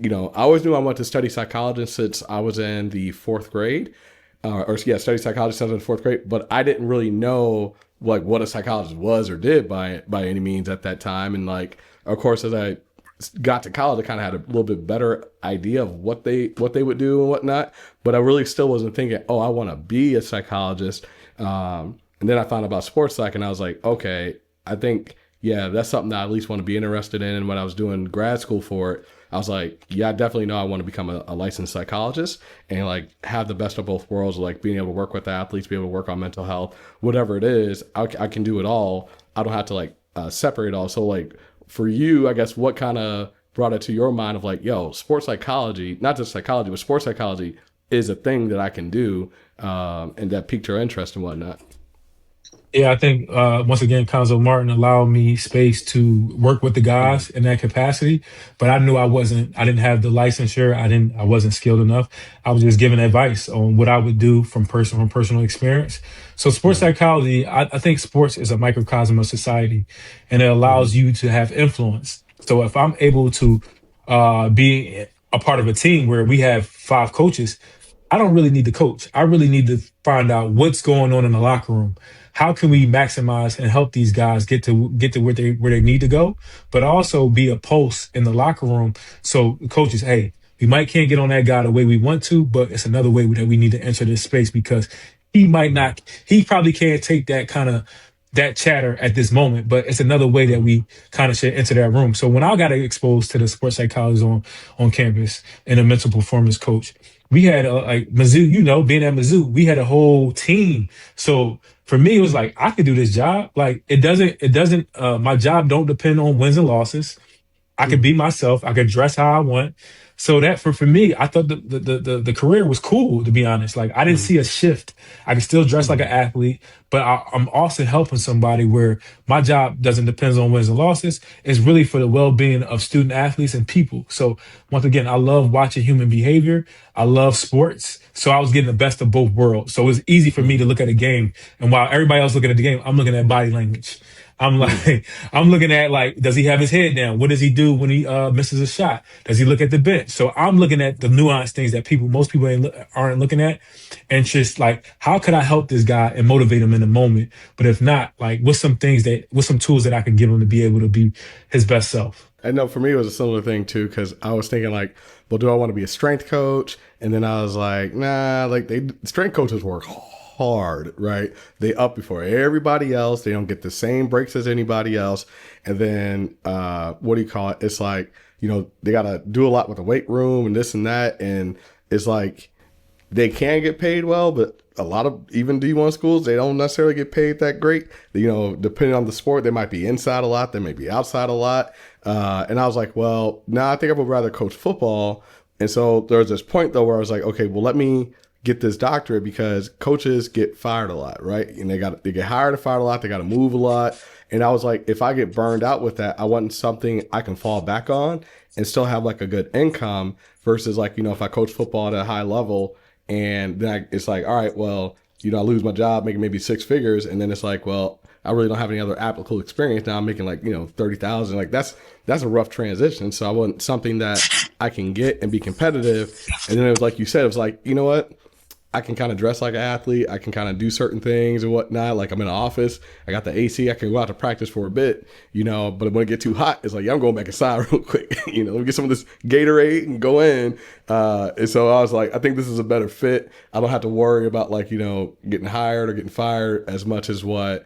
I always knew I wanted to study psychology since I was in the fourth grade, study psychology since I was in the fourth grade. But I didn't really know like what a psychologist was or did by any means at that time. And like, of course, as I got to college, I kind of had a little bit better idea of what they would do and whatnot. But I really still wasn't thinking, oh, I want to be a psychologist. And then I found out about sports psych, and I was like, okay, I think, yeah, that's something that I at least want to be interested in. And when I was doing grad school for it, I was like, yeah, I definitely know I want to become a licensed psychologist and like have the best of both worlds, like being able to work with athletes, be able to work on mental health, whatever it is, I can do it all. I don't have to like separate it all. So like for you, I guess what kind of brought it to your mind of like, yo, sports psychology, not just psychology, but sports psychology is a thing that I can do, and that piqued your interest and whatnot.
Yeah, I think once again, Conzo Martin allowed me space to work with the
Mm-hmm.
guys in that capacity. But I knew I didn't have the licensure. I wasn't skilled enough. I was just giving advice on what I would do from personal experience. So sports
Mm-hmm.
psychology, I think sports is a microcosm of society, and it
Mm-hmm.
allows you to have influence. So if I'm able to be a part of a team where we have five coaches, I don't really need to coach. I really need to find out what's going on in the locker room. How can we maximize and help these guys get to where they need to go, but also be a pulse in the locker room. So coaches, hey, we might can't get on that guy the way we want to, but it's another way that we need to enter this space because he probably can't take that chatter at this moment, but it's another way that
Mm-hmm.
we kind of should enter that room. So when I got exposed to the sports psychology on campus and a mental performance coach, we had like Mizzou, being at Mizzou, we had a whole team. So for me, it was like I could do this job. Like it doesn't. My job don't depend on wins and losses. I could
Mm-hmm.
be myself. I could dress how I want. So that for me, I thought the career was cool, to be honest. Like I didn't
Mm-hmm.
see a shift. I could still dress like an athlete, but I'm also helping somebody where my job doesn't depend on wins and losses. It's really for the well-being of student athletes and people. So once again, I love watching human behavior. I love sports. So I was getting the best of both worlds. So it was easy for me
Mm-hmm.
to look at a game. And while everybody else looking at the game, I'm looking at body language. I'm
Mm-hmm.
like, I'm looking at like, does he have his head down? What does he do when he misses a shot? Does he look at the bench? So I'm looking at the nuanced things that most people aren't looking at, and just like, how could I help this guy and motivate him in the moment? But if not, like, what's some tools that I can give him to be able to be his best self?
I know for me it was a similar thing too, because I was thinking like, well, do I want to be a strength coach? And then I was like, nah, like strength coaches work hard, right? They up before everybody else. They don't get the same breaks as anybody else. And then what do you call it? It's like, they gotta do a lot with the weight room and this and that. And it's like they can get paid well, but a lot of even D1 schools, they don't necessarily get paid that great. Depending on the sport, they might be inside a lot, they may be outside a lot. And I was like, well, now I think I would rather coach football. And so there was this point though where I was like, okay, well, let me get this doctorate because coaches get fired a lot, right? And they get hired and fired a lot. They got to move a lot. And I was like, if I get burned out with that, I want something I can fall back on and still have like a good income versus like, if I coach football at a high level and then it's like, all right, well, I lose my job making maybe six figures. And then it's like, well, I really don't have any other applicable experience. Now I'm making like, 30,000. Like that's a rough transition. So I want something that I can get and be competitive. And then it was like you said, it was like, you know what? I can kind of dress like an athlete. I can kind of do certain things and whatnot. Like I'm in an office. I got the AC. I can go out to practice for a bit, but when it get too hot, it's like, yeah, I'm going back inside real quick. Let me get some of this Gatorade and go in. And so I was like, I think this is a better fit. I don't have to worry about like, getting hired or getting fired as much as what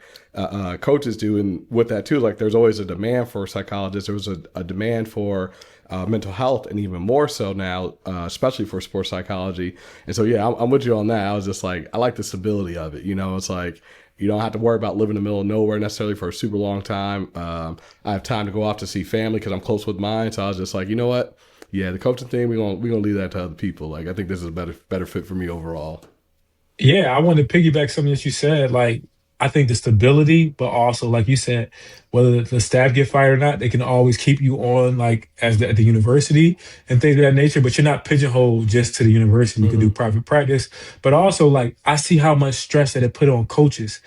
coaches do. And with that too, like there's always a demand for psychologists. There was a demand for mental health, and even more so now, especially for sports psychology. And so, yeah, I'm with you on that. I was just like, I like the stability of it. It's like you don't have to worry about living in the middle of nowhere necessarily for a super long time. I have time to go off to see family because I'm close with mine. So I was just like, you know what? Yeah, the coaching thing, we're gonna leave that to other people. Like I think this is a better fit for me overall.
Yeah, I wanted to piggyback something that you said. Like I think the stability, but also like you said, whether the staff get fired or not, they can always keep you on like as at the university and things of that nature. But you're not pigeonholed just to the university. You can do
Hmm.
private practice, but also like I see how much stress that it put on coaches.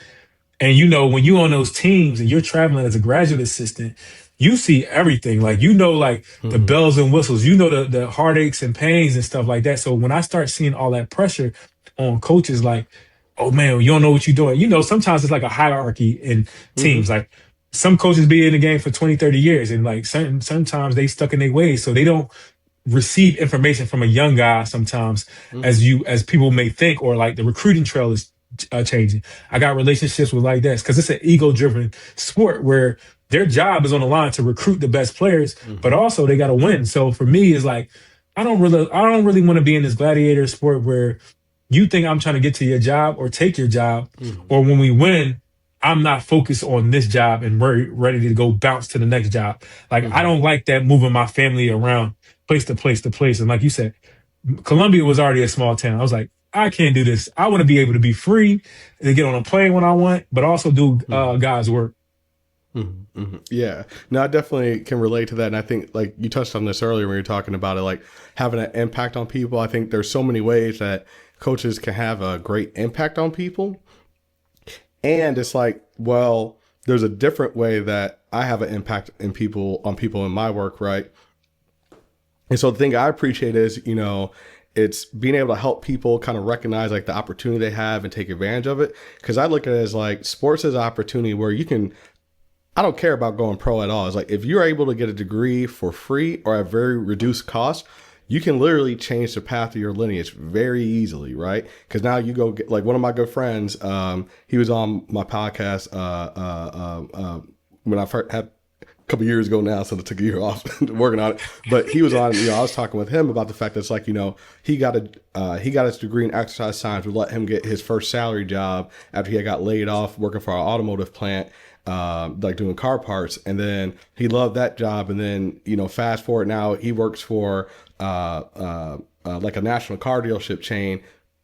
And when you on those teams and you're traveling as a graduate assistant, you see everything. Like like the
Hmm.
bells and whistles, the heartaches and pains and stuff like that. So when I start seeing all that pressure on coaches, like, oh man, you don't know what you're doing. Sometimes it's like a hierarchy in teams.
Hmm.
Like some coaches be in the game for 20, 30 years and like sometimes they stuck in their ways. So they don't receive information from a young guy sometimes
Hmm.
as people may think, or like the recruiting trail is changing. I got relationships with like this because it's an ego driven sport where their job is on the line to recruit the best players, but
Hmm.
also they got to win. So for me, it's like I don't really want to be in this gladiator sport where you think I'm trying to get to your job or take your job,
Hmm.
or when we win, I'm not focused on this job and ready to go bounce to the next job. Like I
Hmm.
don't like that moving my family around place to place to place. And like you said, Columbia was already a small town. I was like, I can't do this. I want to be able to be free and get on a plane when I want, but also do
Hmm.
God's work.
Yeah, no, I definitely can relate to that. And I think, like, you touched on this earlier when you were talking about it, like having an impact on people. I think there's so many ways that coaches can have a great impact on people. And it's like, well, there's a different way that I have an impact on people in my work, right? And so the thing I appreciate is, it's being able to help people kind of recognize like the opportunity they have and take advantage of it. Because I look at it as like sports as an opportunity where you can. I don't care about going pro at all. It's like if you're able to get a degree for free or at very reduced cost, you can literally change the path of your lineage very easily, right? Because now you go get like one of my good friends. He was on my podcast when I first had a couple years ago now, so I took a year off working on it. But he was on. I was talking with him about the fact that it's like he got his degree in exercise science. We let him get his first salary job after he got laid off working for an automotive plant, like doing car parts, and then he loved that job. And then fast forward now, he works for like a national car dealership chain,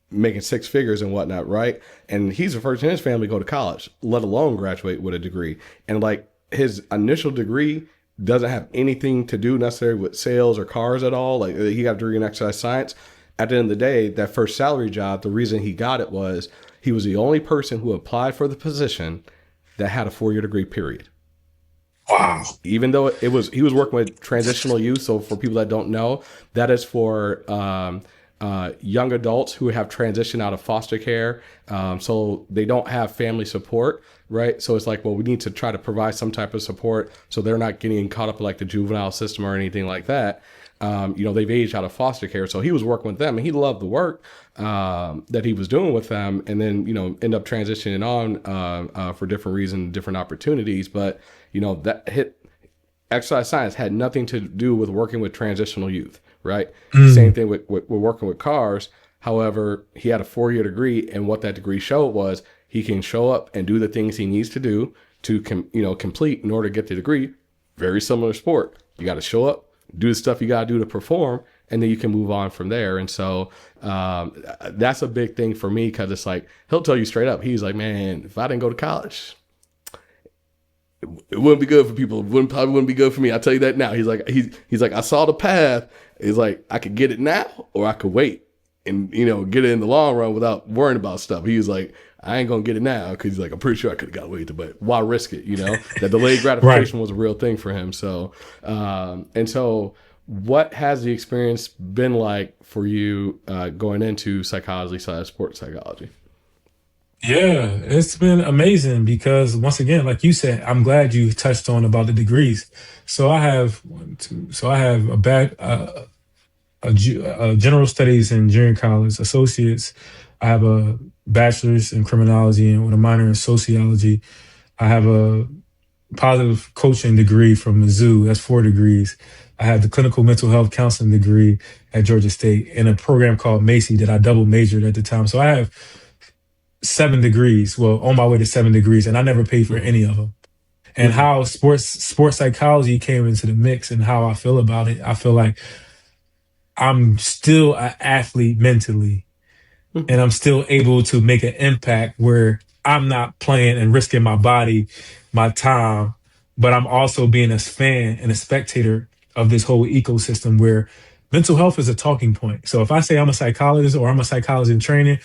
making six figures and whatnot, right? And he's the first in his family to go to college, let alone graduate with a degree. And like his initial degree doesn't have anything to do necessarily with sales or cars at all. Like he got a degree in exercise science. At the end of the day, that first salary job, the reason he got it was he was the only person who applied for the position that had a 4-year degree, period.
Wow.
Even though he was working with transitional youth. So for people that don't know, that is for young adults who have transitioned out of foster care. So they don't have family support, right? So it's like, well, we need to try to provide some type of support so they're not getting caught up in like the juvenile system or anything like that. They've aged out of foster care. So he was working with them and he loved the work that he was doing with them, and then, end up transitioning on for different reasons, different opportunities. But, that hit exercise science had nothing to do with working with transitional youth, right? Same
Mm,
thing with working with cars. However, he had a 4-year degree, and what that degree showed was he can show up and do the things he needs to do to complete in order to get the degree. Very similar sport. You got to show up, do the stuff you got to do to perform, and then you can move on from there. And so that's a big thing for me, because it's like he'll tell you straight up. He's like, man, if I didn't go to college, it wouldn't be good for people. Probably wouldn't be good for me. I tell you that now. He's like I saw the path. He's like I could get it now, or I could wait and get it in the long run without worrying about stuff. He was like, I ain't gonna get it now, because he's like, I'm pretty sure I could have got away with it, but why risk it? That delayed
right.
gratification was a real thing for him. So and so, what has the experience been like for you going into psychology / sports psychology?
Yeah, it's been amazing because once again, like you said, I'm glad you touched on about the degrees. So I have one, two. So I have a general studies in junior college, associates. I have a bachelor's in criminology and with a minor in sociology. I have a positive coaching degree from Mizzou. That's 4 degrees. I have the clinical mental health counseling degree at Georgia State and a program called Macy that I double majored at the time. So I have 7 degrees. Well, on my way to 7 degrees, and I never paid for
Hmm.
any of them. And
Hmm.
how sports psychology came into the mix and how I feel about it, I feel like I'm still an athlete mentally, and I'm still able to make an impact where I'm not playing and risking my body, my time, but I'm also being a fan and a spectator of this whole ecosystem where mental health is a talking point. So if I say I'm a psychologist or I'm a psychologist in training,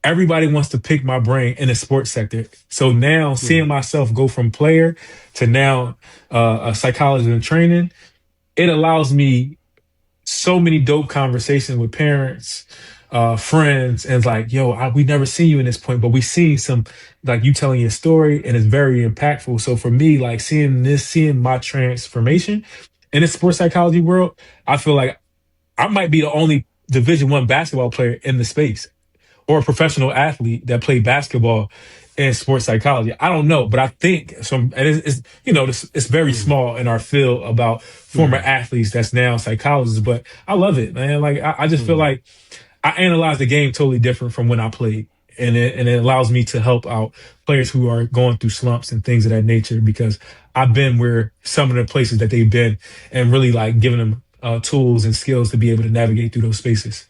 everybody wants to pick my brain in the sports sector. So now seeing myself go from player to now a psychologist in training, it allows me so many dope conversations with parents, friends, and it's like, yo, we never seen you in this point, but we seen some, like you telling your story, and it's very impactful. So for me, like seeing my transformation in the sports psychology world, I feel like I might be the only Division I basketball player in the space or a professional athlete that played basketball in sports psychology. I don't know, but I think some, and it's very small in our field about former athletes that's now psychologists, but I love it, man. Like, I just feel like I analyze the game totally different from when I played. And it allows me to help out players who are going through slumps and things of that nature, because I've been where some of the places that they've been and really like giving them tools and skills to be able to navigate through those spaces.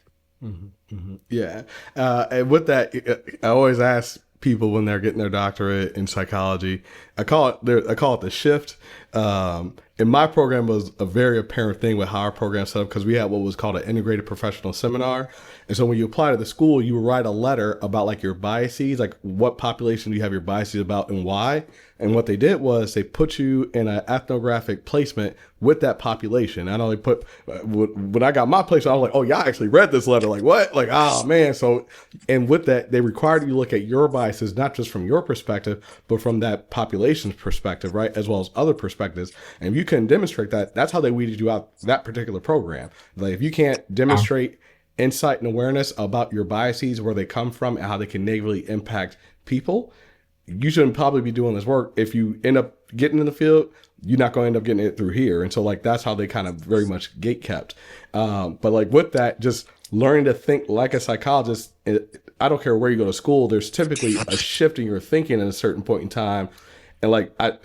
Yeah. And with that, I always ask people when they're getting their doctorate in psychology, I call it the shift. In my program was a very apparent thing with how our program set up, because we had what was called an integrated professional seminar. And so when you apply to the school, you would write a letter about like your biases, like what population do you have your biases about and why. And what they did was they put you in an ethnographic placement with that population. I know they put, when I got my placement, I was like, oh, y'all actually read this letter. Like, what? Like, oh, man. So, and with that, they required you to look at your biases, not just from your perspective, but from that population's perspective, right? As well as other perspectives. And if you couldn't demonstrate that, that's how they weeded you out that particular program. Like, if you can't demonstrate insight and awareness about your biases, where they come from, and how they can negatively impact people, you shouldn't probably be doing this work. If you end up getting in the field, you're not going to end up getting it through here. And so like, that's how they kind of very much gate kept. But like with that, just learning to think like a psychologist, I don't care where you go to school, there's typically a shift in your thinking at a certain point in time. And like, I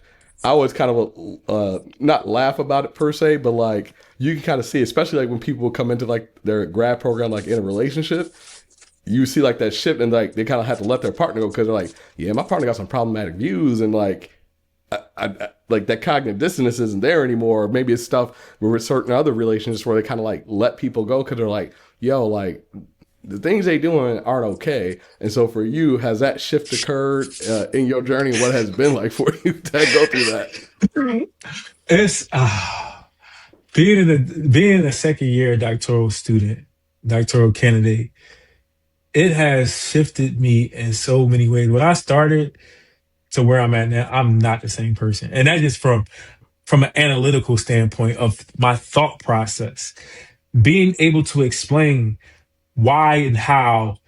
always kind of not laugh about it per se, but like you can kind of see, especially like when people come into like their grad program, like in a relationship, you see like that shift, and like they kind of have to let their partner go, because they're like, yeah, my partner got some problematic views, and like I like that cognitive dissonance isn't there anymore. Or maybe it's stuff with certain other relationships where they kind of like let people go because they're like, yo, like the things they doing aren't okay. And so for you, has that shift occurred in your journey? What has been like for you to go through that?
It's being a second year doctoral student, doctoral candidate. It has shifted me in so many ways. When I started to where I'm at now, I'm not the same person. And that is from an analytical standpoint of my thought process. Being able to explain why and how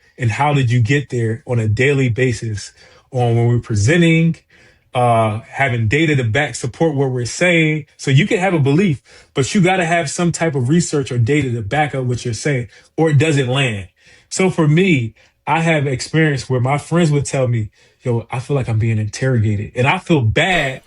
did you get there on a daily basis, on when we're presenting, having data to back support what we're saying. So you can have a belief, but you got to have some type of research or data to back up what you're saying, or it doesn't land. So for me, I have experience where my friends would tell me, yo, I feel like I'm being interrogated. And I feel bad.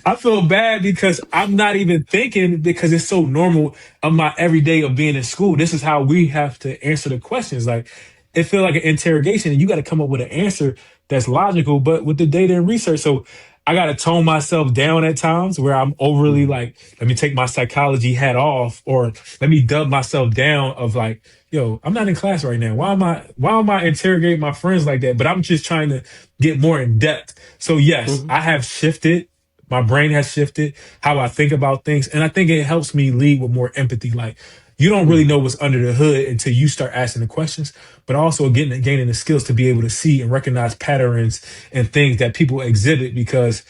I feel bad because I'm not even thinking, because it's so normal of my everyday of being in school. This is how we have to answer the questions. Like, it feels like an interrogation, and you got to come up with an answer that's logical, but with the data and research. So I got to tone myself down at times where I'm overly like, let me take my psychology hat off, or let me dub myself down of like, yo, I'm not in class right now. Why am I interrogating my friends like that? But I'm just trying to get more in depth. So yes, I have shifted. My brain has shifted how I think about things. And I think it helps me lead with more empathy. Like, you don't really know what's under the hood until you start asking the questions, but also gaining the skills to be able to see and recognize patterns and things that people exhibit, because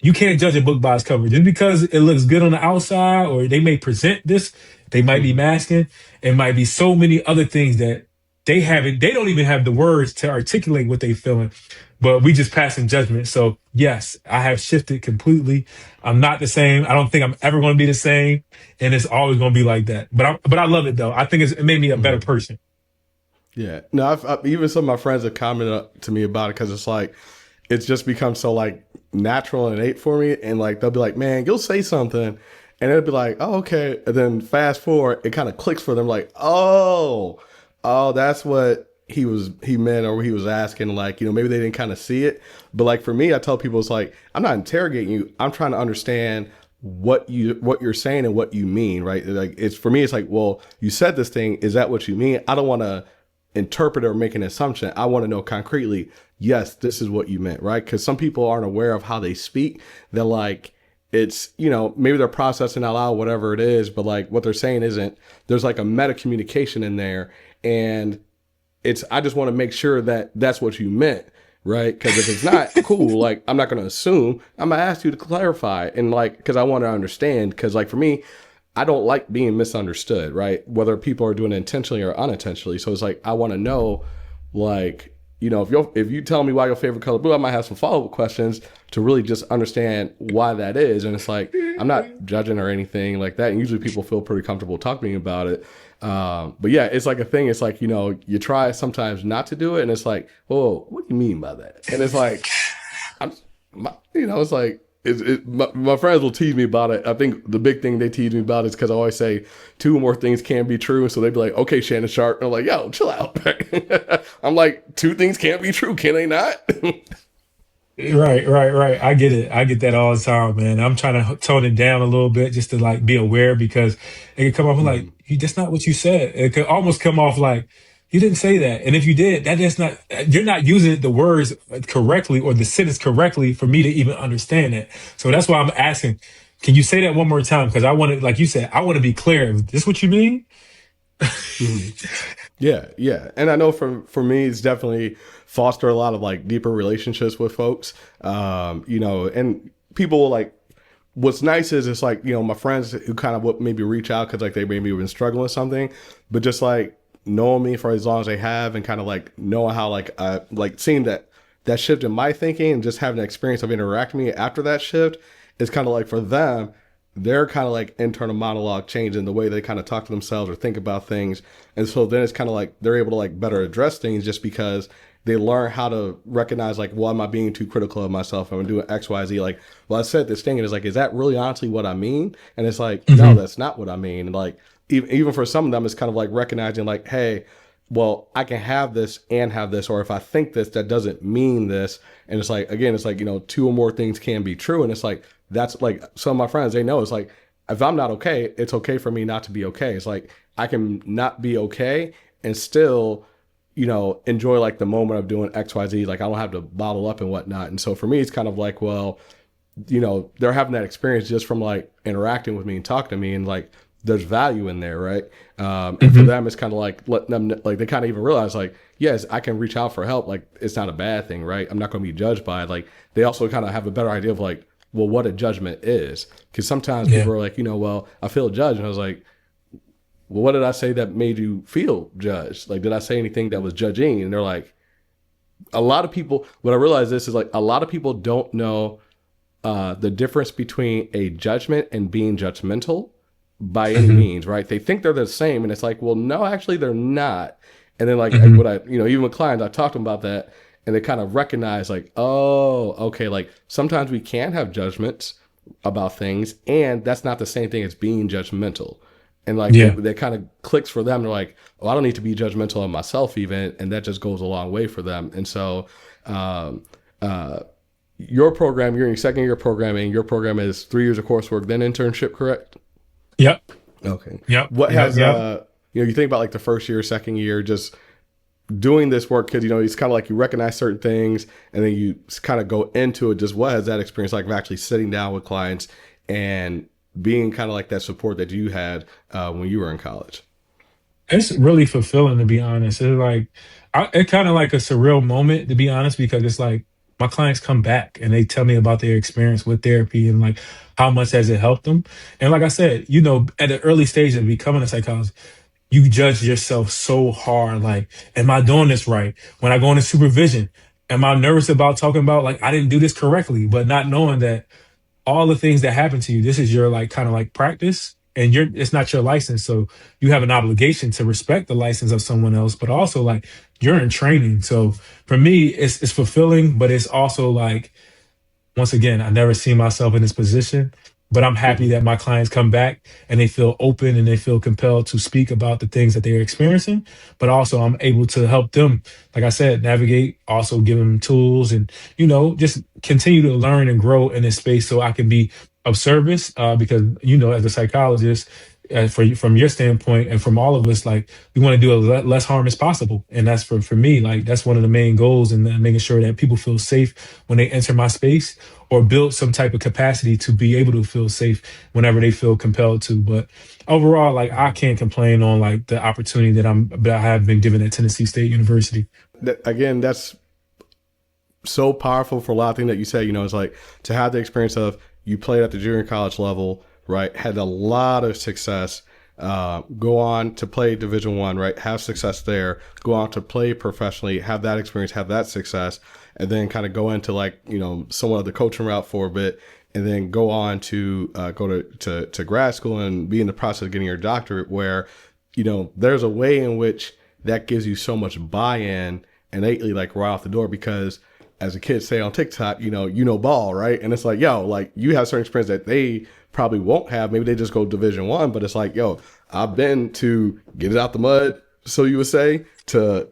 you can't judge a book by its cover. Just because it looks good on the outside, or they may present this, they might be masking. It might be so many other things that they don't even have the words to articulate what they feeling, but we just passing judgment. So yes, I have shifted completely. I'm not the same. I don't think I'm ever going to be the same. And it's always going to be like that. But I love it though. I think it made me a better person.
Yeah. No, I've even some of my friends have commented to me about it, because it's like, it's just become so like natural and innate for me. And like, they'll be like, man, you'll say something, and it'll be like, oh, okay. And then fast forward, it kind of clicks for them, like, oh, that's what he meant or he was asking, like, maybe they didn't kind of see it. But like for me, I tell people, it's like, I'm not interrogating you. I'm trying to understand what you're saying and what you mean, right? Like, it's for me, it's like, well, you said this thing, is that what you mean? I don't want to interpret or make an assumption. I want to know concretely, yes, this is what you meant, right? Because some people aren't aware of how they speak. They're like, it's, maybe they're processing out loud, whatever it is, but like what they're saying isn't, there's like a meta communication in there. And I just want to make sure that that's what you meant, right? Because if it's not, cool, like, I'm not going to assume. I'm going to ask you to clarify. And like, because I want to understand, because like for me, I don't like being misunderstood, right? Whether people are doing it intentionally or unintentionally. So it's like, I want to know, like, if you tell me why your favorite color blue, I might have some follow-up questions to really just understand why that is. And it's like, I'm not judging or anything like that. And usually people feel pretty comfortable talking to me about it. But yeah, it's like a thing. It's like, you try sometimes not to do it. And it's like, oh, what do you mean by that? And it's like, it's like, my friends will tease me about it. I think the big thing they tease me about is because I always say two or more things can be true. And so they'd be like, okay, Shannon Sharp. And I'm like, yo, chill out. I'm like, two things can't be true. Can they not?
Right. I get it. I get that all the time, man. I'm trying to tone it down a little bit just to like be aware because it could come off like, that's not what you said. It could almost come off like, you didn't say that. And if you did, you're not using the words correctly or the sentence correctly for me to even understand it. So that's why I'm asking, can you say that one more time? Because I want to, like you said, I want to be clear. Is this what you mean?
Yeah. And I know for me, it's definitely foster a lot of like deeper relationships with folks. And people will like, what's nice is it's like, my friends who kind of would maybe reach out because like they maybe been struggling with something, but just like knowing me for as long as they have and kind of like knowing how like like seeing that shift in my thinking and just having the experience of interacting with me after that shift is kind of like for them, their kind of like internal monologue changing the way they kind of talk to themselves or think about things. And so then it's kind of like they're able to like better address things just because they learn how to recognize like, well, am I being too critical of myself? I'm doing X, Y, Z. Like, well, I said this thing and it's like, is that really honestly what I mean? And it's like, no, that's not what I mean. And like, even for some of them, it's kind of like recognizing like, hey, well, I can have this and have this, or if I think this, that doesn't mean this. And it's like, again, it's like, two or more things can be true. And it's like, that's like some of my friends, they know it's like, if I'm not okay, it's okay for me not to be okay. It's like, I can not be okay and still, enjoy like the moment of doing X, Y, Z. Like I don't have to bottle up and whatnot. And so for me, it's kind of like, well, they're having that experience just from like interacting with me and talking to me and like, there's value in there, right? And for them, it's kind of like letting them, like they kind of even realize like, yes, I can reach out for help. Like it's not a bad thing, right? I'm not going to be judged by it. Like they also kind of have a better idea of like, well, what a judgment is. Because sometimes people are like, well, I feel judged. And I was like, well, what did I say that made you feel judged? Like, did I say anything that was judging? And they're like, a lot of people, what I realize this is like, a lot of people don't know the difference between a judgment and being judgmental by any means, right? They think they're the same. And it's like, well, no, actually they're not. And then like what I, even with clients, I talk to them about that and they kind of recognize like, oh, okay. Like sometimes we can have judgments about things and that's not the same thing as being judgmental. And like that kind of clicks for them. They're like, oh, I don't need to be judgmental of myself even. And that just goes a long way for them. And so, your program, you're in your second year of programming, your program is 3 years of coursework, then internship, correct?
Yep.
Okay.
Yep.
What has, you think about like the first year, second year, just doing this work, because, it's kind of like you recognize certain things and then you kind of go into it. Just what has that experience like of actually sitting down with clients and being kind of like that support that you had when you were in college?
It's really fulfilling, to be honest. It's like, it's kind of like a surreal moment, to be honest, because it's like my clients come back and they tell me about their experience with therapy and like how much has it helped them. And like I said, at the early stage of becoming a psychologist, you judge yourself so hard. Like, am I doing this right? When I go into supervision, am I nervous about talking about like I didn't do this correctly, but not knowing that all the things that happen to you, this is your like kind of like practice and it's not your license. So you have an obligation to respect the license of someone else, but also like you're in training. So for me, it's fulfilling, but it's also like, once again, I never seen myself in this position. But I'm happy that my clients come back and they feel open and they feel compelled to speak about the things that they're experiencing. But also, I'm able to help them, like I said, navigate, also give them tools and, just continue to learn and grow in this space so I can be of service. Because, as a psychologist, from your standpoint and from all of us, like we want to do less harm as possible. And that's for me, like that's one of the main goals, and making sure that people feel safe when they enter my space or build some type of capacity to be able to feel safe whenever they feel compelled to. But overall, like I can't complain on like the opportunity that I have been given at Tennessee State University.
Again, that's so powerful for a lot of things that you say. It's like to have the experience of you played at the junior college level, right? Had a lot of success. Go on to play Division I, right? Have success there. Go on to play professionally. Have that experience. Have that success, and then kind of go into like somewhat of the coaching route for a bit, and then go on to go to grad school and be in the process of getting your doctorate. Where there's a way in which that gives you so much buy-in innately, like right off the door, because as a kid say on TikTok, ball, right? And it's like, like you have certain experience that they probably won't have. Maybe they just go Division I, but it's like, I've been to get it out the mud, so you would say, to,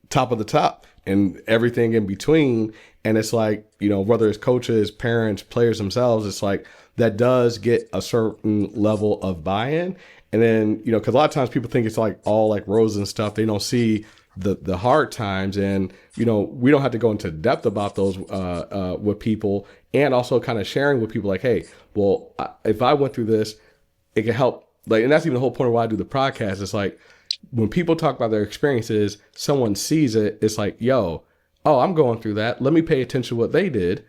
top of the top and everything in between. And it's like, whether it's coaches, parents, players themselves, it's like that does get a certain level of buy-in. And then, because a lot of times people think it's like all like roses and stuff. They don't see the hard times, and we don't have to go into depth about those with people, and also kind of sharing with people like, hey, well, if I went through this, it can help. Like, and that's even the whole point of why I do the podcast. It's like when people talk about their experiences, someone sees it. It's like, I'm going through that. Let me pay attention to what they did.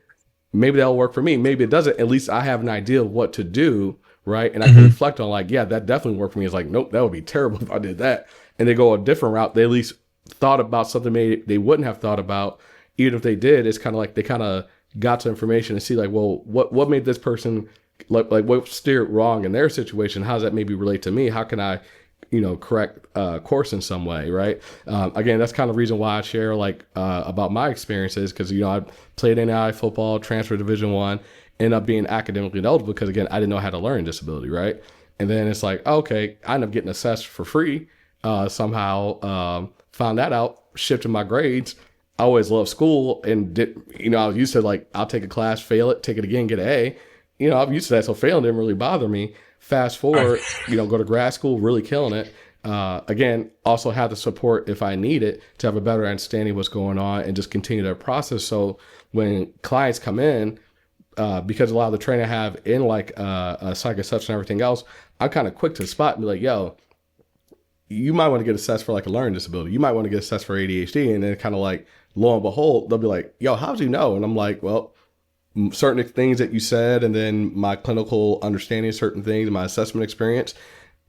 Maybe that'll work for me. Maybe it doesn't. At least I have an idea of what to do, right? And I can reflect on like, yeah, that definitely worked for me. It's like, nope, that would be terrible if I did that. And they go a different route. They at least thought about something maybe they wouldn't have thought about. Even if they did, it's kind of like they kind of got to information and see like, well, what made this person like what steered wrong in their situation? How does that maybe relate to me? How can I, correct course in some way, right? Again, that's kind of the reason why I share like about my experiences, because I played NAIA football, transferred to Division I, ended up being academically ineligible because again I didn't know how to learn disability, right? And then it's like, okay, I ended up getting assessed for free somehow. Found that out, shifted my grades. I always loved school and I was used to like, I'll take a class, fail it, take it again, get an A. I'm used to that. So failing didn't really bother me. Fast forward, go to grad school, really killing it. Again, also have the support if I need it to have a better understanding of what's going on and just continue that process. So when clients come in, because a lot of the training I have in like psych and everything else, I'm kind of quick to spot and be like, you might want to get assessed for like a learning disability. You might want to get assessed for ADHD. And then kind of like, lo and behold, they'll be like, how'd you know? And I'm like, well, certain things that you said, and then my clinical understanding of certain things, my assessment experience,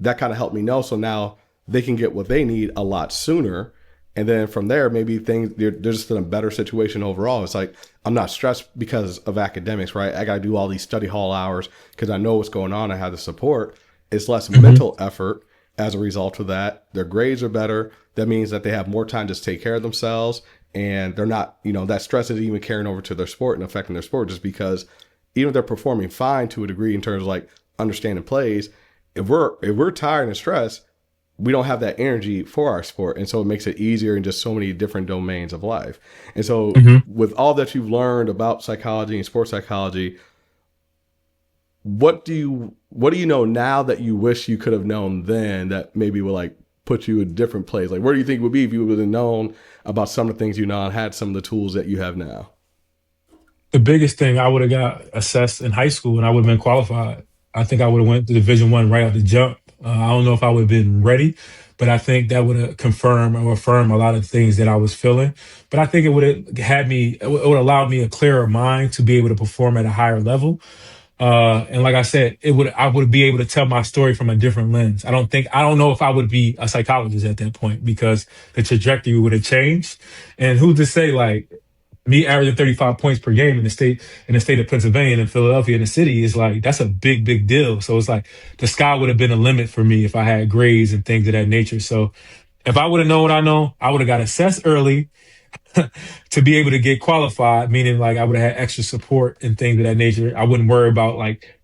that kind of helped me know. So now they can get what they need a lot sooner. And then from there, maybe they're just in a better situation overall. It's like, I'm not stressed because of academics, right? I got to do all these study hall hours because I know what's going on. I have the support. It's less mental effort. As a result of that, their grades are better. That means that they have more time to take care of themselves, and they're not, that stress isn't even carrying over to their sport and affecting their sport, just because even if they're performing fine to a degree in terms of like understanding plays, if we're tired and stressed, we don't have that energy for our sport. And so it makes it easier in just so many different domains of life. And so with all that you've learned about psychology and sports psychology, what do you know now that you wish you could have known then that maybe would like put you in different place? Like, where do you think it would be if you would have known about some of the things you know and had some of the tools that you have now?
The biggest thing, I would have got assessed in high school and I would have been qualified. I think I would have went to Division I right off the jump. I don't know if I would have been ready, but I think that would have confirmed or affirmed a lot of things that I was feeling. But I think it would have it would allow me a clearer mind to be able to perform at a higher level. And like I said, I would be able to tell my story from a different lens. I don't know if I would be a psychologist at that point because the trajectory would have changed. And who's to say, like, me averaging 35 points per game in the state of Pennsylvania and Philadelphia in the city is like, that's a big, big deal. So it's like the sky would have been a limit for me if I had grades and things of that nature. So if I would have known what I know, I would have got assessed early to be able to get qualified, meaning like I would have had extra support and things of that nature. I wouldn't worry about like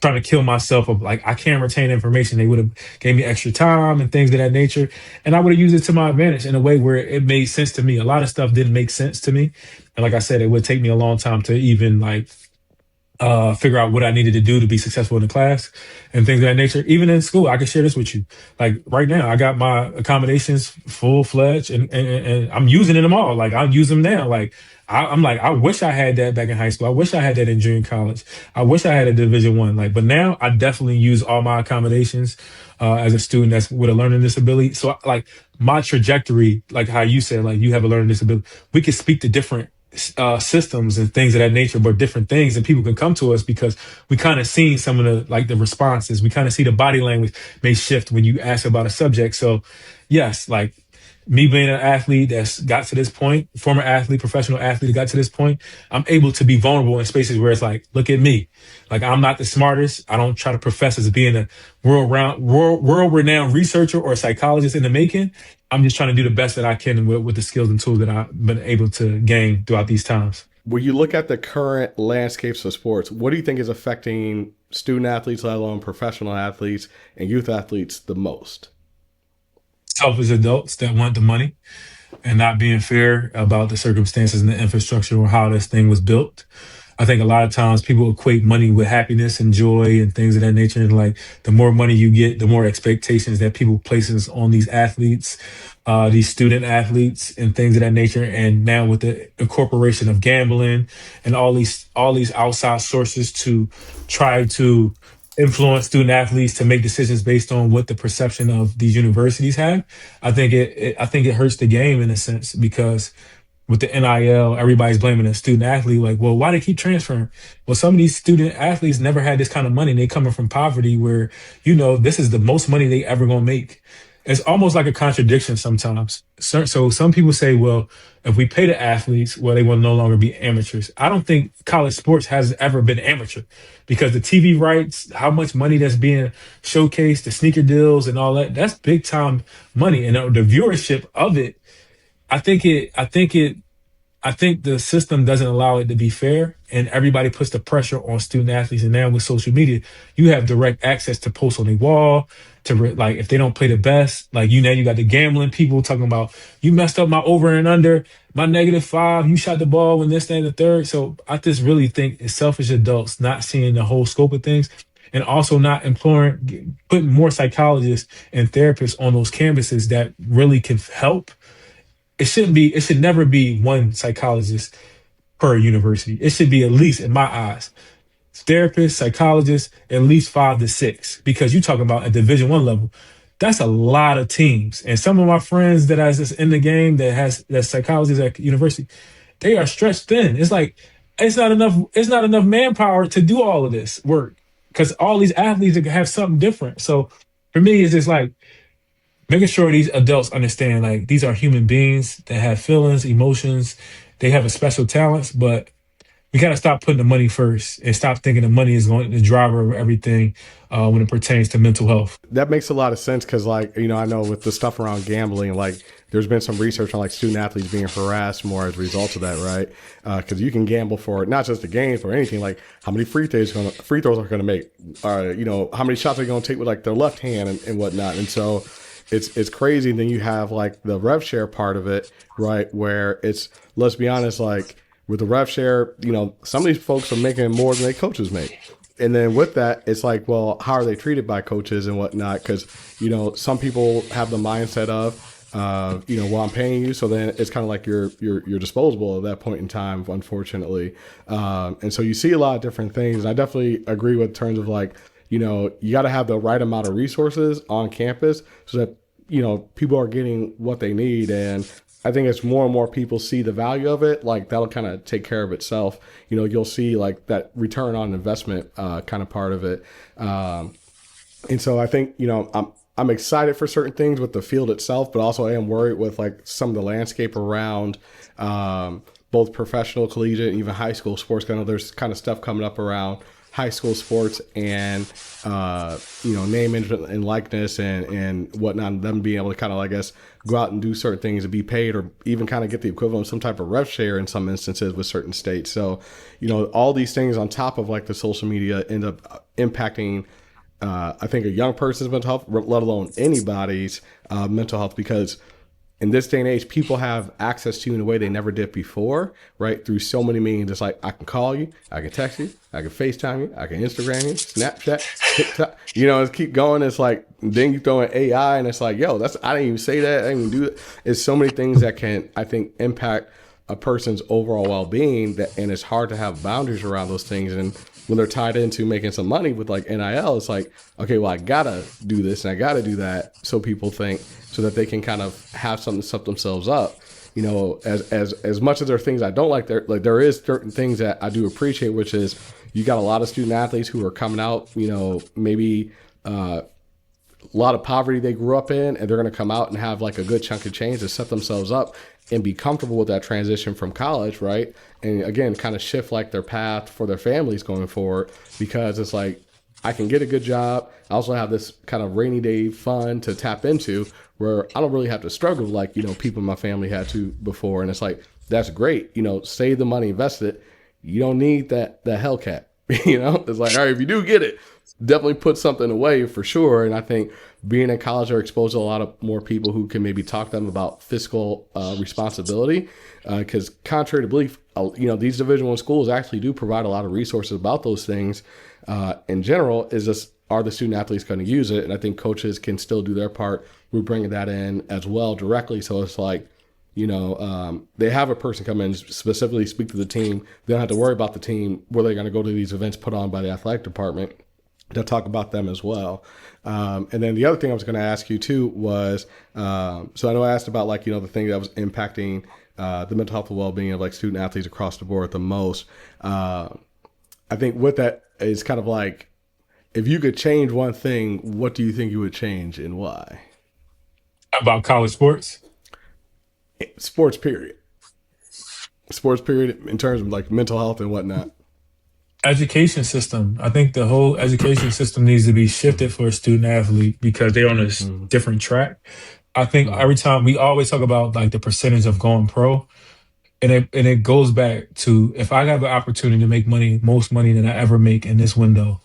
trying to kill myself of like, I can't retain information. They would have gave me extra time and things of that nature. And I would have used it to my advantage in a way where it made sense to me. A lot of stuff didn't make sense to me. And like I said, it would take me a long time to even like figure out what I needed to do to be successful in the class and things of that nature. Even in school, I can share this with you. Like right now, I got my accommodations full fledged and I'm using them all. Like I use them now. Like I'm like, I wish I had that back in high school. I wish I had that in junior college. I wish I had a Division I. Like, but now I definitely use all my accommodations as a student that's with a learning disability. So like my trajectory, like how you said, like you have a learning disability, we can speak to different systems and things of that nature, but different things, and people can come to us because we kind of seen some of the like the responses. We kind of see the body language may shift when you ask about a subject. So yes, like me being an athlete that's got to this point, former athlete, professional athlete that got to this point, I'm able to be vulnerable in spaces where it's like, look at me. Like I'm not the smartest. I don't try to profess as being a world renowned researcher or psychologist in the making. I'm just trying to do the best that I can with the skills and tools that I've been able to gain throughout these times.
When you look at the current landscapes of sports, what do you think is affecting student athletes, let alone professional athletes and youth athletes the most?
Selfish adults that want the money and not being fair about the circumstances and the infrastructure or how this thing was built. I think a lot of times people equate money with happiness and joy and things of that nature. And like the more money you get, the more expectations that people places on these athletes, these student athletes and things of that nature. And now with the incorporation of gambling and all these outside sources to try to influence student athletes to make decisions based on what the perception of these universities have. I think it hurts the game in a sense because with the NIL, everybody's blaming a student athlete. Like, well, why they keep transferring? Well, some of these student athletes never had this kind of money. And they coming from poverty where, this is the most money they ever gonna make. It's almost like a contradiction sometimes. So some people say, well, if we pay the athletes, well, they will no longer be amateurs. I don't think college sports has ever been amateur because the TV rights, how much money that's being showcased, the sneaker deals and all that, that's big time money. And the viewership of it, I think the system doesn't allow it to be fair, and everybody puts the pressure on student athletes. And now with social media, you have direct access to post on the wall to like if they don't play the best, like now you got the gambling people talking about you messed up my over and under, my -5, you shot the ball when this, that, and the third. So I just really think it's selfish adults not seeing the whole scope of things. And also not putting more psychologists and therapists on those campuses that really can help. It should never be one psychologist per university. It should be at least, in my eyes, therapists, psychologists, at least 5 to 6, because you're talking about a Division I level. That's a lot of teams. And some of my friends that has this in the game that psychologists at university, they are stretched thin. It's like, it's not enough manpower to do all of this work because all these athletes have something different. So for me, it's just like, making sure these adults understand like these are human beings that have feelings, emotions, they have a special talents, but we got to stop putting the money first and stop thinking the money is going to the driver of everything when it pertains to mental health.
That makes a lot of sense because like, I know with the stuff around gambling, like there's been some research on like student athletes being harassed more as a result of that, right? Because you can gamble for not just the games or anything, like how many free throws are going to make, how many shots are they going to take with like their left hand and whatnot. And so it's crazy. And then you have like the rev share part of it, right? Where it's, let's be honest, like with the rev share, some of these folks are making more than their coaches make. And then with that, it's like, well, how are they treated by coaches and whatnot? Because, some people have the mindset of, well, I'm paying you. So then it's kind of like you're disposable at that point in time, unfortunately. And so you see a lot of different things. And I definitely agree with terms of like, you got to have the right amount of resources on campus so that, people are getting what they need. And I think as more and more people see the value of it, like that'll kind of take care of itself. You'll see like that return on investment kind of part of it. And so I think, I'm excited for certain things with the field itself, but also I am worried with like some of the landscape around both professional, collegiate, and even high school sports. I know there's kind of stuff coming up around high school sports and, name and likeness and whatnot, and them being able to kind of, I guess, go out and do certain things and be paid or even kind of get the equivalent of some type of rev share in some instances with certain states. So, all these things on top of like the social media end up impacting, I think, a young person's mental health, let alone anybody's mental health, because in this day and age, people have access to you in a way they never did before, right? Through so many means. It's like, I can call you, I can text you, I can FaceTime you, I can Instagram you, Snapchat, TikTok, it's keep going. It's like, then you throw in AI and it's like, yo, I didn't even say that. I didn't even do it. It's so many things that can, I think, impact a person's overall well-being, and it's hard to have boundaries around those things. And when they're tied into making some money with like NIL, it's like, okay, well, I gotta do this and I gotta do that, so people think, so that they can kind of have something to set themselves up. As much as there are things I don't like, there is certain things that I do appreciate, which is you got a lot of student athletes who are coming out, maybe a lot of poverty they grew up in, and they're going to come out and have like a good chunk of change to set themselves up and be comfortable with that transition from college, right? And again, kind of shift like their path for their families going forward, because it's like, I can get a good job. I also have this kind of rainy day fund to tap into where I don't really have to struggle like, people in my family had to before. And it's like, that's great. Save the money, invest it. You don't need that Hellcat. It's like, all right, if you do get it, definitely put something away for sure. And I think being in college are exposed to a lot of more people who can maybe talk to them about fiscal responsibility. Because contrary to belief, these Division I schools actually do provide a lot of resources about those things. In general, is just, are the student athletes going to use it? And I think coaches can still do their part. We're bringing that in as well directly. So it's like, they have a person come in, specifically speak to the team. They don't have to worry about the team, where they're going to go to these events put on by the athletic department. They'll talk about them as well. And then the other thing I was going to ask you too was, so I know I asked about like, the thing that was impacting the mental health and well-being of like student athletes across the board the most. I think with that is kind of like, if you could change one thing, what do you think you would change and why?
About college sports?
Sports period in terms of like mental health and whatnot.
Education system. I think the whole education system needs to be shifted for a student athlete, because they're on a different track. I think every time we always talk about like the percentage of going pro, and it goes back to, if I have the opportunity to make money, most money than I ever make in this window,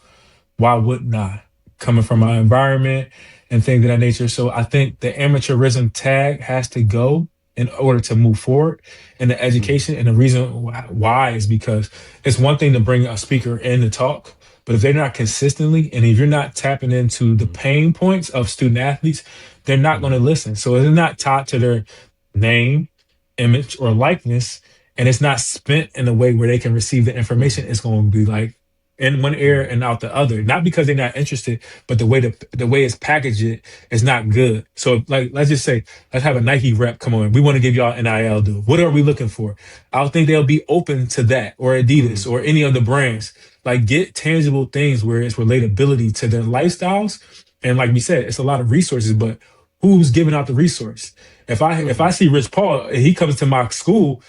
why wouldn't I? Coming from my environment and things of that nature. So I think the amateurism tag has to go in order to move forward in the education. And the reason why is because it's one thing to bring a speaker in to talk, but if they're not consistently, and if you're not tapping into the pain points of student athletes, they're not going to listen. So it's not taught to their name, image, or likeness, and it's not spent in a way where they can receive the information. It's going to be like in one ear and out the other. Not because they're not interested, but the way it's packaged is not good. So like, let's just say, let's have a Nike rep come on. We want to give y'all an NIL deal. What are we looking for? I don't think they'll be open to that, or Adidas or any of the brands. Like, get tangible things where it's relatability to their lifestyles. And like we said, it's a lot of resources, but who's giving out the resource? If I see Rich Paul, he comes to my school,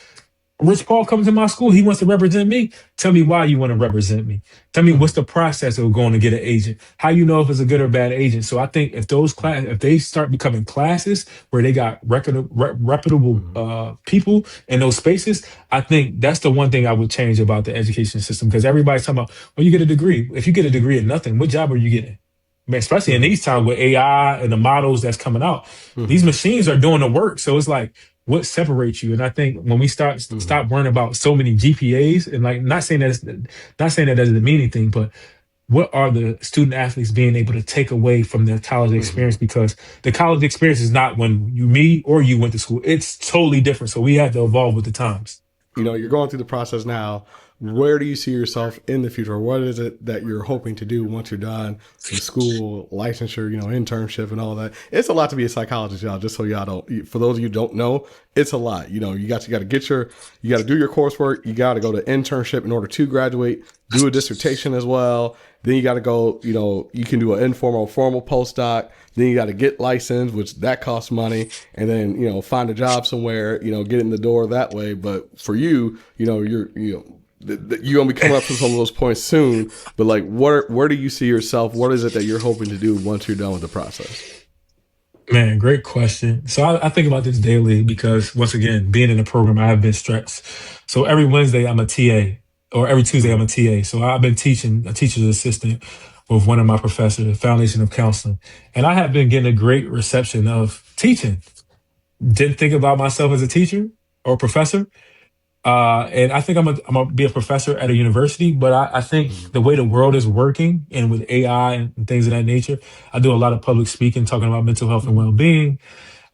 Rich Paul comes to my school, he wants to represent me. Tell me why you want to represent me. Tell me what's the process of going to get an agent. How you know if it's a good or bad agent. So I think if if they start becoming classes where they got reputable people in those spaces, I think that's the one thing I would change about the education system. Because everybody's talking about, well, you get a degree. If you get a degree in nothing, what job are you getting? Man, especially in these times with AI and the models that's coming out, these machines are doing the work. So it's like, what separates you? And I think when we stop worrying about so many GPAs, and like, not saying that doesn't mean anything, but what are the student athletes being able to take away from their college experience? Because the college experience is not when you went to school. It's totally different. So we have to evolve with the times.
You're going through the process now. Where do you see yourself in the future? What is it that you're hoping to do once you're done with school, licensure, internship and all that? It's a lot to be a psychologist, y'all, just so y'all don't, for those of you who don't know, it's a lot. You got to do your coursework. You got to go to internship in order to graduate, do a dissertation as well. Then you got to go, you can do an informal, formal postdoc. Then you got to get licensed, which that costs money. And then, find a job somewhere, get in the door that way. But for you, you're, you're gonna be coming up to some of those points soon. But like, where do you see yourself? What is it that you're hoping to do once you're done with the process?
Man, great question. So I think about this daily because once again, being in the program, I have been stressed. So every Wednesday I'm a TA, or every Tuesday I'm a TA. So I've been teaching a teacher's assistant with one of my professors, Foundation of Counseling, and I have been getting a great reception of teaching. Didn't think about myself as a teacher or professor. And I think I'm gonna be a professor at a university, but I think the way the world is working and with AI and things of that nature, I do a lot of public speaking, talking about mental health and well-being.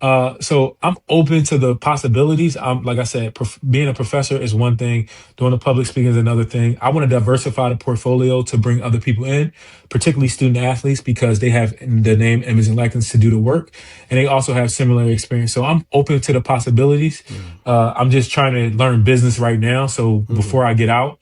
So I'm open to the possibilities. Like I said, being a professor is one thing. Doing the public speaking is another thing. I want to diversify the portfolio to bring other people in, particularly student athletes, because they have the name, image, and likeness to do the work, and they also have similar experience. So I'm open to the possibilities. I'm just trying to learn business right now. So before I get out,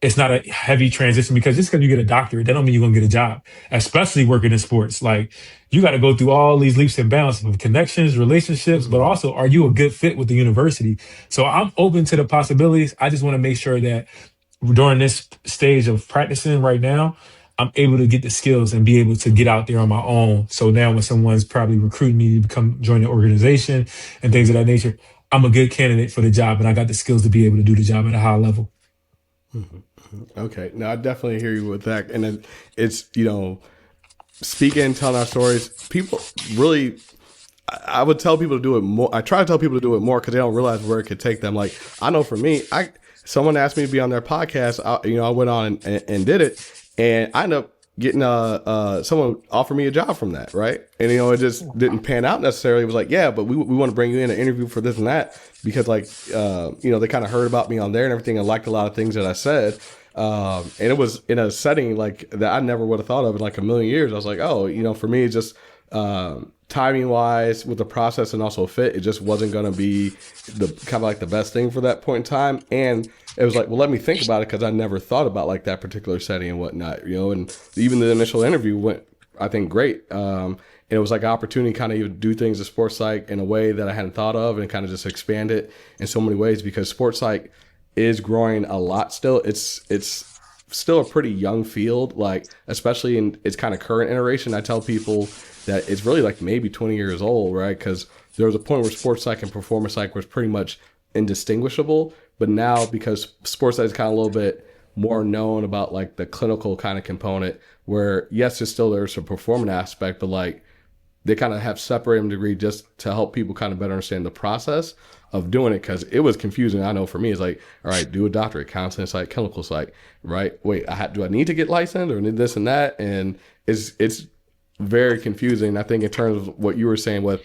it's not a heavy transition because just because you get a doctorate, that don't mean you're gonna get a job, especially working in sports. Like you got to go through all these leaps and bounds of connections, relationships, but also are you a good fit with the university? So I'm open to the possibilities. I just want to make sure that during this stage of practicing right now, I'm able to get the skills and be able to get out there on my own. So now when someone's probably recruiting me to join the organization and things of that nature, I'm a good candidate for the job and I got the skills to be able to do the job at a high level.
Okay. No, I definitely hear you with that. And then it's, speaking, telling our stories, people really, I would tell people to do it more. I try to tell people to do it more because they don't realize where it could take them. Like, I know for me, someone asked me to be on their podcast. I went on and did it, and I ended up getting someone offered me a job from that, right? And it just didn't pan out necessarily. It was like, yeah, but we want to bring you in an interview for this and that because they kind of heard about me on there and everything and liked a lot of things that I said. And it was in a setting like that I never would have thought of in like a million years. I was like, oh, for me, it's just timing wise with the process and also fit, it just wasn't going to be the kind of like the best thing for that point in time. And it was like, well, let me think about it because I never thought about like that particular setting and whatnot, and even the initial interview went, I think, great. And it was like an opportunity to kind of do things at sports psych in a way that I hadn't thought of and kind of just expand it in so many ways because sports psych is growing a lot still. It's still a pretty young field, like especially in its kind of current iteration. I tell people that it's really like maybe 20 years old, right? Because there was a point where sports psych and performance psych was pretty much indistinguishable. But now because sports psych is kind of a little bit more known about like the clinical kind of component where yes, there's a performance aspect, but like they kind of have separated them to degree just to help people kind of better understand the process of doing it because it was confusing. I know for me, it's like, all right, do a doctorate, counseling psych, clinical psych, right? Wait, do I need to get licensed or need this and that? And it's very confusing. I think in terms of what you were saying with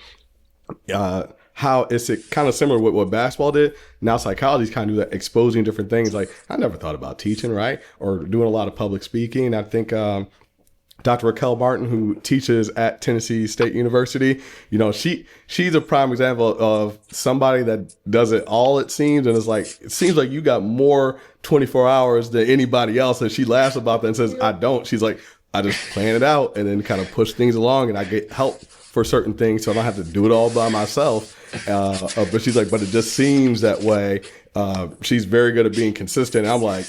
how it's kind of similar with what basketball did. Now psychology is kind of do that, exposing different things. Like I never thought about teaching, right? Or doing a lot of public speaking. I think Dr. Raquel Martin, who teaches at Tennessee State University, she's a prime example of somebody that does it all, it seems. And it seems like you got more 24 hours than anybody else. And she laughs about that and says, I don't. She's like, I just plan it out and then kind of push things along and I get help for certain things. So I don't have to do it all by myself. But she's like, but it just seems that way. She's very good at being consistent. And I'm like,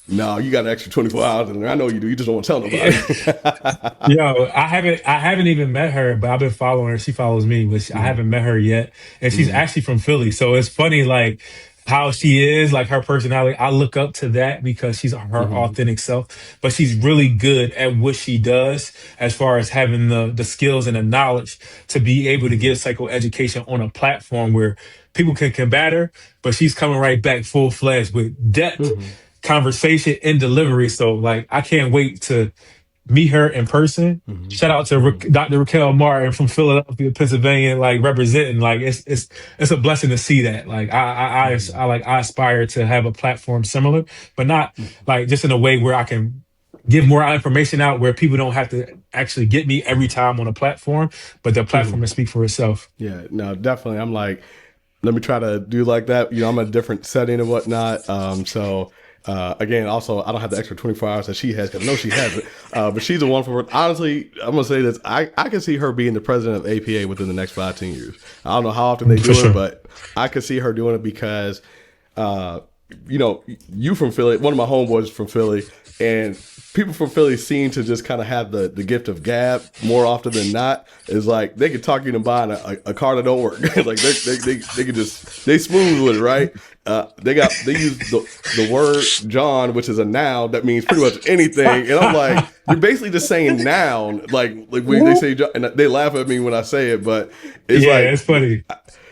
no, you got an extra 24 hours in there. I know you do. You just don't want to tell nobody.
Yo, I haven't even met her, but I've been following her. She follows me, but I haven't met her yet. And she's actually from Philly. So it's funny, like how she is, like her personality. I look up to that because she's her authentic self, but she's really good at what she does as far as having the skills and the knowledge to be able to give psychoeducation on a platform where people can combat her, but she's coming right back full fledged with depth. Conversation and delivery. So like, I can't wait to meet her in person. Shout out to Dr. Raquel Martin from Philadelphia, Pennsylvania, like representing. Like it's a blessing to see that. Like I aspire to have a platform similar, but not like just in a way where I can give more information out where people don't have to actually get me every time on a platform, but the platform to speak for itself.
Yeah, no, definitely. I'm like, let me try to do like that. I'm in a different setting and whatnot. Again, also, I don't have the extra 24 hours that she has because I know she has it. But she's the one for, honestly, I'm going to say this. I can see her being the president of APA within the next 5-10 years. I don't know how often they do it, but I could see her doing it because, you from Philly, one of my homeboys from Philly, and people from Philly seem to just kind of have the gift of gab more often than not. Is like they could talk you into buying a car that don't work. Like they could just they smooth with it, right? They use the word John, which is a noun that means pretty much anything, and I'm like, you're basically just saying noun, like when they say John, and they laugh at me when I say it, but
it's funny.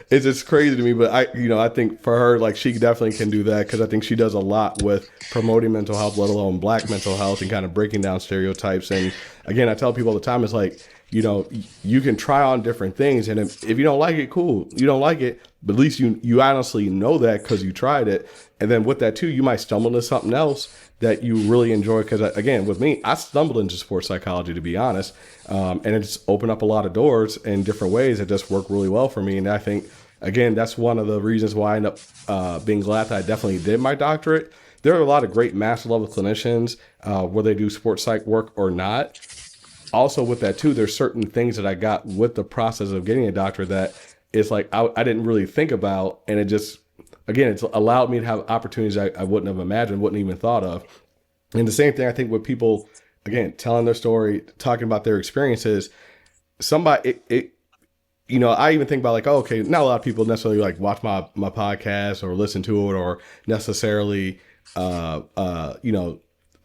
It's just crazy to me, but I think for her, like, she definitely can do that because I think she does a lot with promoting mental health, let alone Black mental health, and kind of breaking down stereotypes. And again, I tell people all the time, it's like, you can try on different things, and if you don't like it, cool. You don't like it, but at least you honestly know that because you tried it. And then with that too, you might stumble into something else that you really enjoy. Because again, with me, I stumbled into sports psychology, to be honest, and it's opened up a lot of doors in different ways that just work really well for me. And I think, again, that's one of the reasons why I end up being glad that I definitely did my doctorate. There are a lot of great master level clinicians, whether they do sports psych work or not. Also with that too, there's certain things that I got with the process of getting a doctorate that it's like I didn't really think about, and it just, again, it's allowed me to have opportunities I wouldn't have imagined, wouldn't even thought of. And the same thing I think with people, again, telling their story, talking about their experiences, I even think about like, oh, okay, not a lot of people necessarily like watch my podcast or listen to it or necessarily,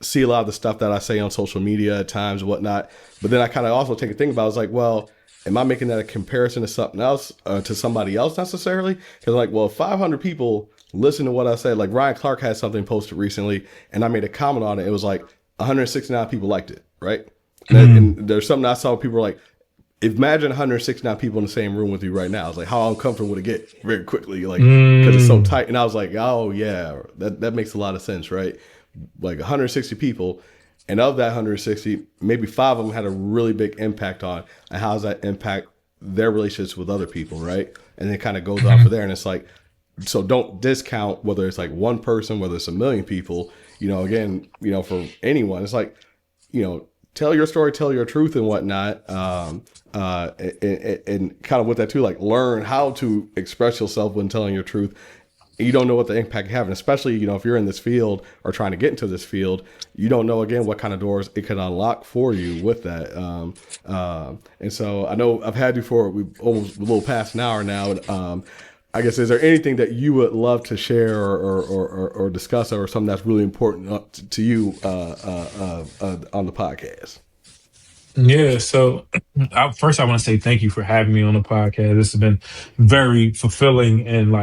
see a lot of the stuff that I say on social media at times and whatnot. But then I kind of also take a think about it. It's like, well, am I making that a comparison to something else, to somebody else necessarily? Because like, well, if 500 people listen to what I said, like Ryan Clark had something posted recently and I made a comment on it. It was like 169 people liked it, right? And there's something I saw people were like, imagine 169 people in the same room with you right now. It's like, how uncomfortable would it get very quickly? Like, because it's so tight. And I was like, oh yeah, that makes a lot of sense, right? Like 160 people, and of that 160, maybe 5 of them had a really big impact on, and how does that impact their relationships with other people, right? And it kind of goes off of there, and it's like, so don't discount whether it's like one person, whether it's a million people, again, for anyone, it's like, tell your story, tell your truth and whatnot. And kind of with that too, like learn how to express yourself when telling your truth. You don't know what the impact you have. And especially, if you're in this field or trying to get into this field, you don't know, again, what kind of doors it can unlock for you with that. And so I know I've had you for, we've almost a little past an hour now. I guess, is there anything that you would love to share or discuss, or something that's really important to you on the podcast?
Yeah, so first I want to say thank you for having me on the podcast. This has been very fulfilling and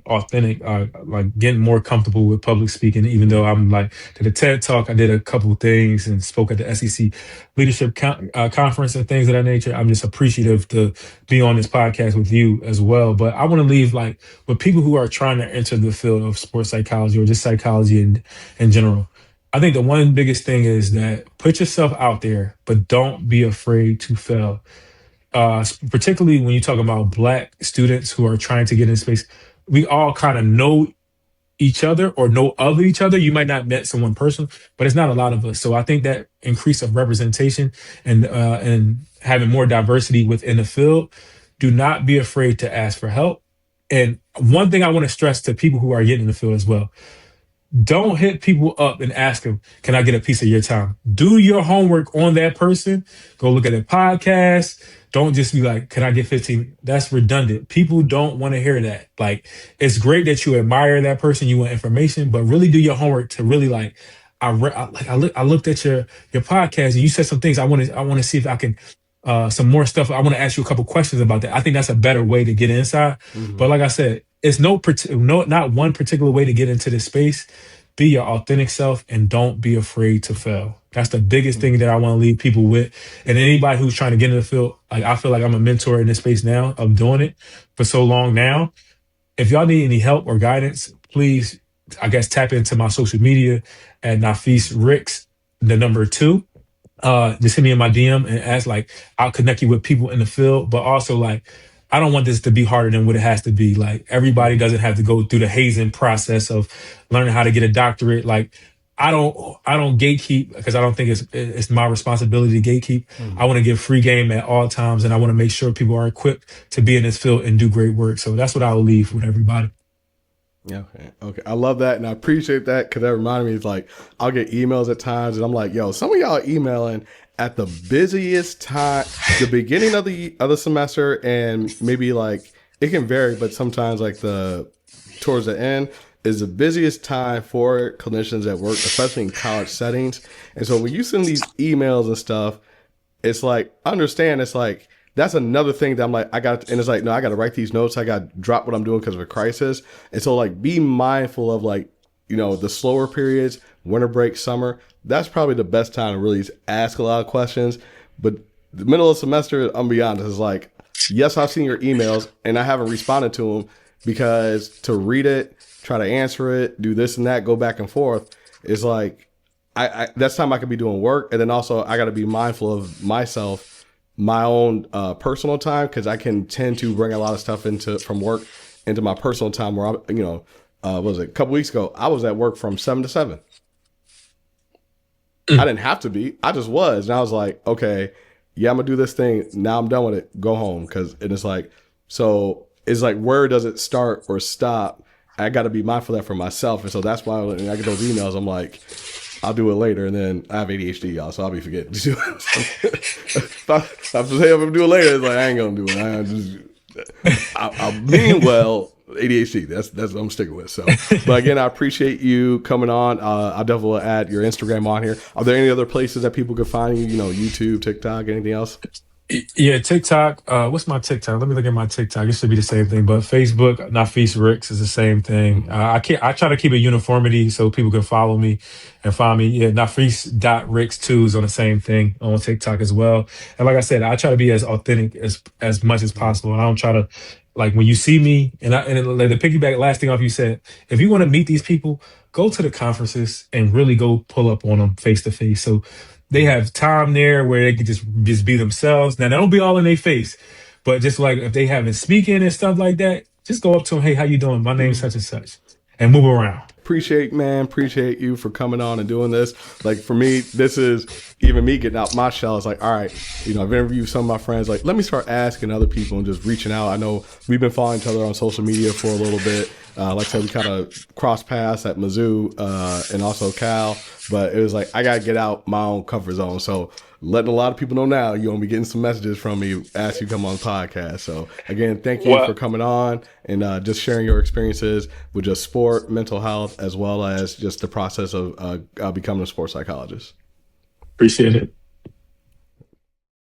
authentic, like getting more comfortable with public speaking, even though I'm like, did a TED Talk, I did a couple of things and spoke at the SEC Leadership Conference and things of that nature. I'm just appreciative to be on this podcast with you as well. But I want to leave like with people who are trying to enter the field of sports psychology or just psychology in general. I think the one biggest thing is that put yourself out there, but don't be afraid to fail. Particularly when you talk about Black students who are trying to get in space, we all kind of know each other or know of each other. You might not met someone personally, but it's not a lot of us. So I think that increase of representation and having more diversity within the field, do not be afraid to ask for help. And one thing I want to stress to people who are getting in the field as well, don't hit people up and ask them, can I get a piece of your time? Do your homework on that person. Go look at their podcast. Don't just be like, can I get 15? That's redundant. People don't want to hear that. Like, it's great that you admire that person, you want information, but really do your homework to really like, I looked at your podcast and you said some things. I want to see if I can, some more stuff. I want to ask you a couple questions about that. I think that's a better way to get inside. But like I said, it's not one particular way to get into this space. Be your authentic self and don't be afraid to fail. That's the biggest thing that I want to leave people with. And anybody who's trying to get in the field, like I feel like I'm a mentor in this space now. I'm doing it for so long now. If y'all need any help or guidance, please, I guess, tap into my social media at Nafis Ricks, the number 2. Just hit me in my DM and ask, like, I'll connect you with people in the field, but also like, I don't want this to be harder than what it has to be. Like, everybody doesn't have to go through the hazing process of learning how to get a doctorate. Like, I don't gatekeep because I don't think it's my responsibility to gatekeep. I want to give free game at all times, and I want to make sure people are equipped to be in this field and do great work. So that's what I will leave with everybody.
Okay. Okay. I love that. And I appreciate that because that reminded me, it's like, I'll get emails at times and I'm like, yo, some of y'all are emailing at the busiest time, the beginning of the semester, and maybe like it can vary, but sometimes like towards the end is the busiest time for clinicians at work, especially in college settings. And so when you send these emails and stuff, it's like, understand, it's like, that's another thing that I'm like, and it's like, no, I got to write these notes. I got to drop what I'm doing because of a crisis. And so like, be mindful of like, the slower periods, winter break, summer, that's probably the best time to really ask a lot of questions. But the middle of the semester, I'm gonna be honest, is like, yes, I've seen your emails and I haven't responded to them because to read it, try to answer it, do this and that, go back and forth, is like, that's time I could be doing work. And then also I got to be mindful of myself, my own personal time, because I can tend to bring a lot of stuff from work into my personal time where I'm, what was it, a couple weeks ago, I was at work from 7 to 7. I didn't have to be. I just was. And I was like, okay, yeah, I'm going to do this thing. Now I'm done with it. Go home. And it's like, so it's like, where does it start or stop? I got to be mindful of that for myself. And so that's why when I get those emails, I'm like, I'll do it later. And then I have ADHD, y'all, so I'll be forgetting to do it. If I say I'm going to do it later, it's like, I ain't going to do it. I'm being well. ADHD. That's what I'm sticking with. So, but again, I appreciate you coming on. I'll definitely add your Instagram on here. Are there any other places that people can find you? YouTube, TikTok, anything else?
Yeah, TikTok. What's my TikTok? Let me look at my TikTok. It should be the same thing. But Facebook, Nafis Ricks is the same thing. I try to keep a uniformity so people can follow me and find me. Yeah, Nafis.Ricks2 is on the same thing on TikTok as well. And like I said, I try to be as authentic as much as possible. And I don't try to, like, when you see me, like the piggyback last thing off you said, if you want to meet these people, go to the conferences and really go pull up on them face to face. So they have time there where they can just be themselves. Now, they don't be all in their face, but just like if they having speaking and stuff like that, just go up to them. Hey, how you doing? My name's such and such, and move around.
Appreciate you for coming on and doing this. Like for me, this is even me getting out my shell. It's like, all right, I've interviewed some of my friends. Like, let me start asking other people and just reaching out. I know we've been following each other on social media for a little bit. Like I said, we kind of cross paths at Mizzou and also Cal, but it was like, I got to get out my own comfort zone. So letting a lot of people know now, you're going to be getting some messages from me as you come on the podcast. So again, thank you for coming on and just sharing your experiences with just sport, mental health, as well as just the process of becoming a sports psychologist.
Appreciate it.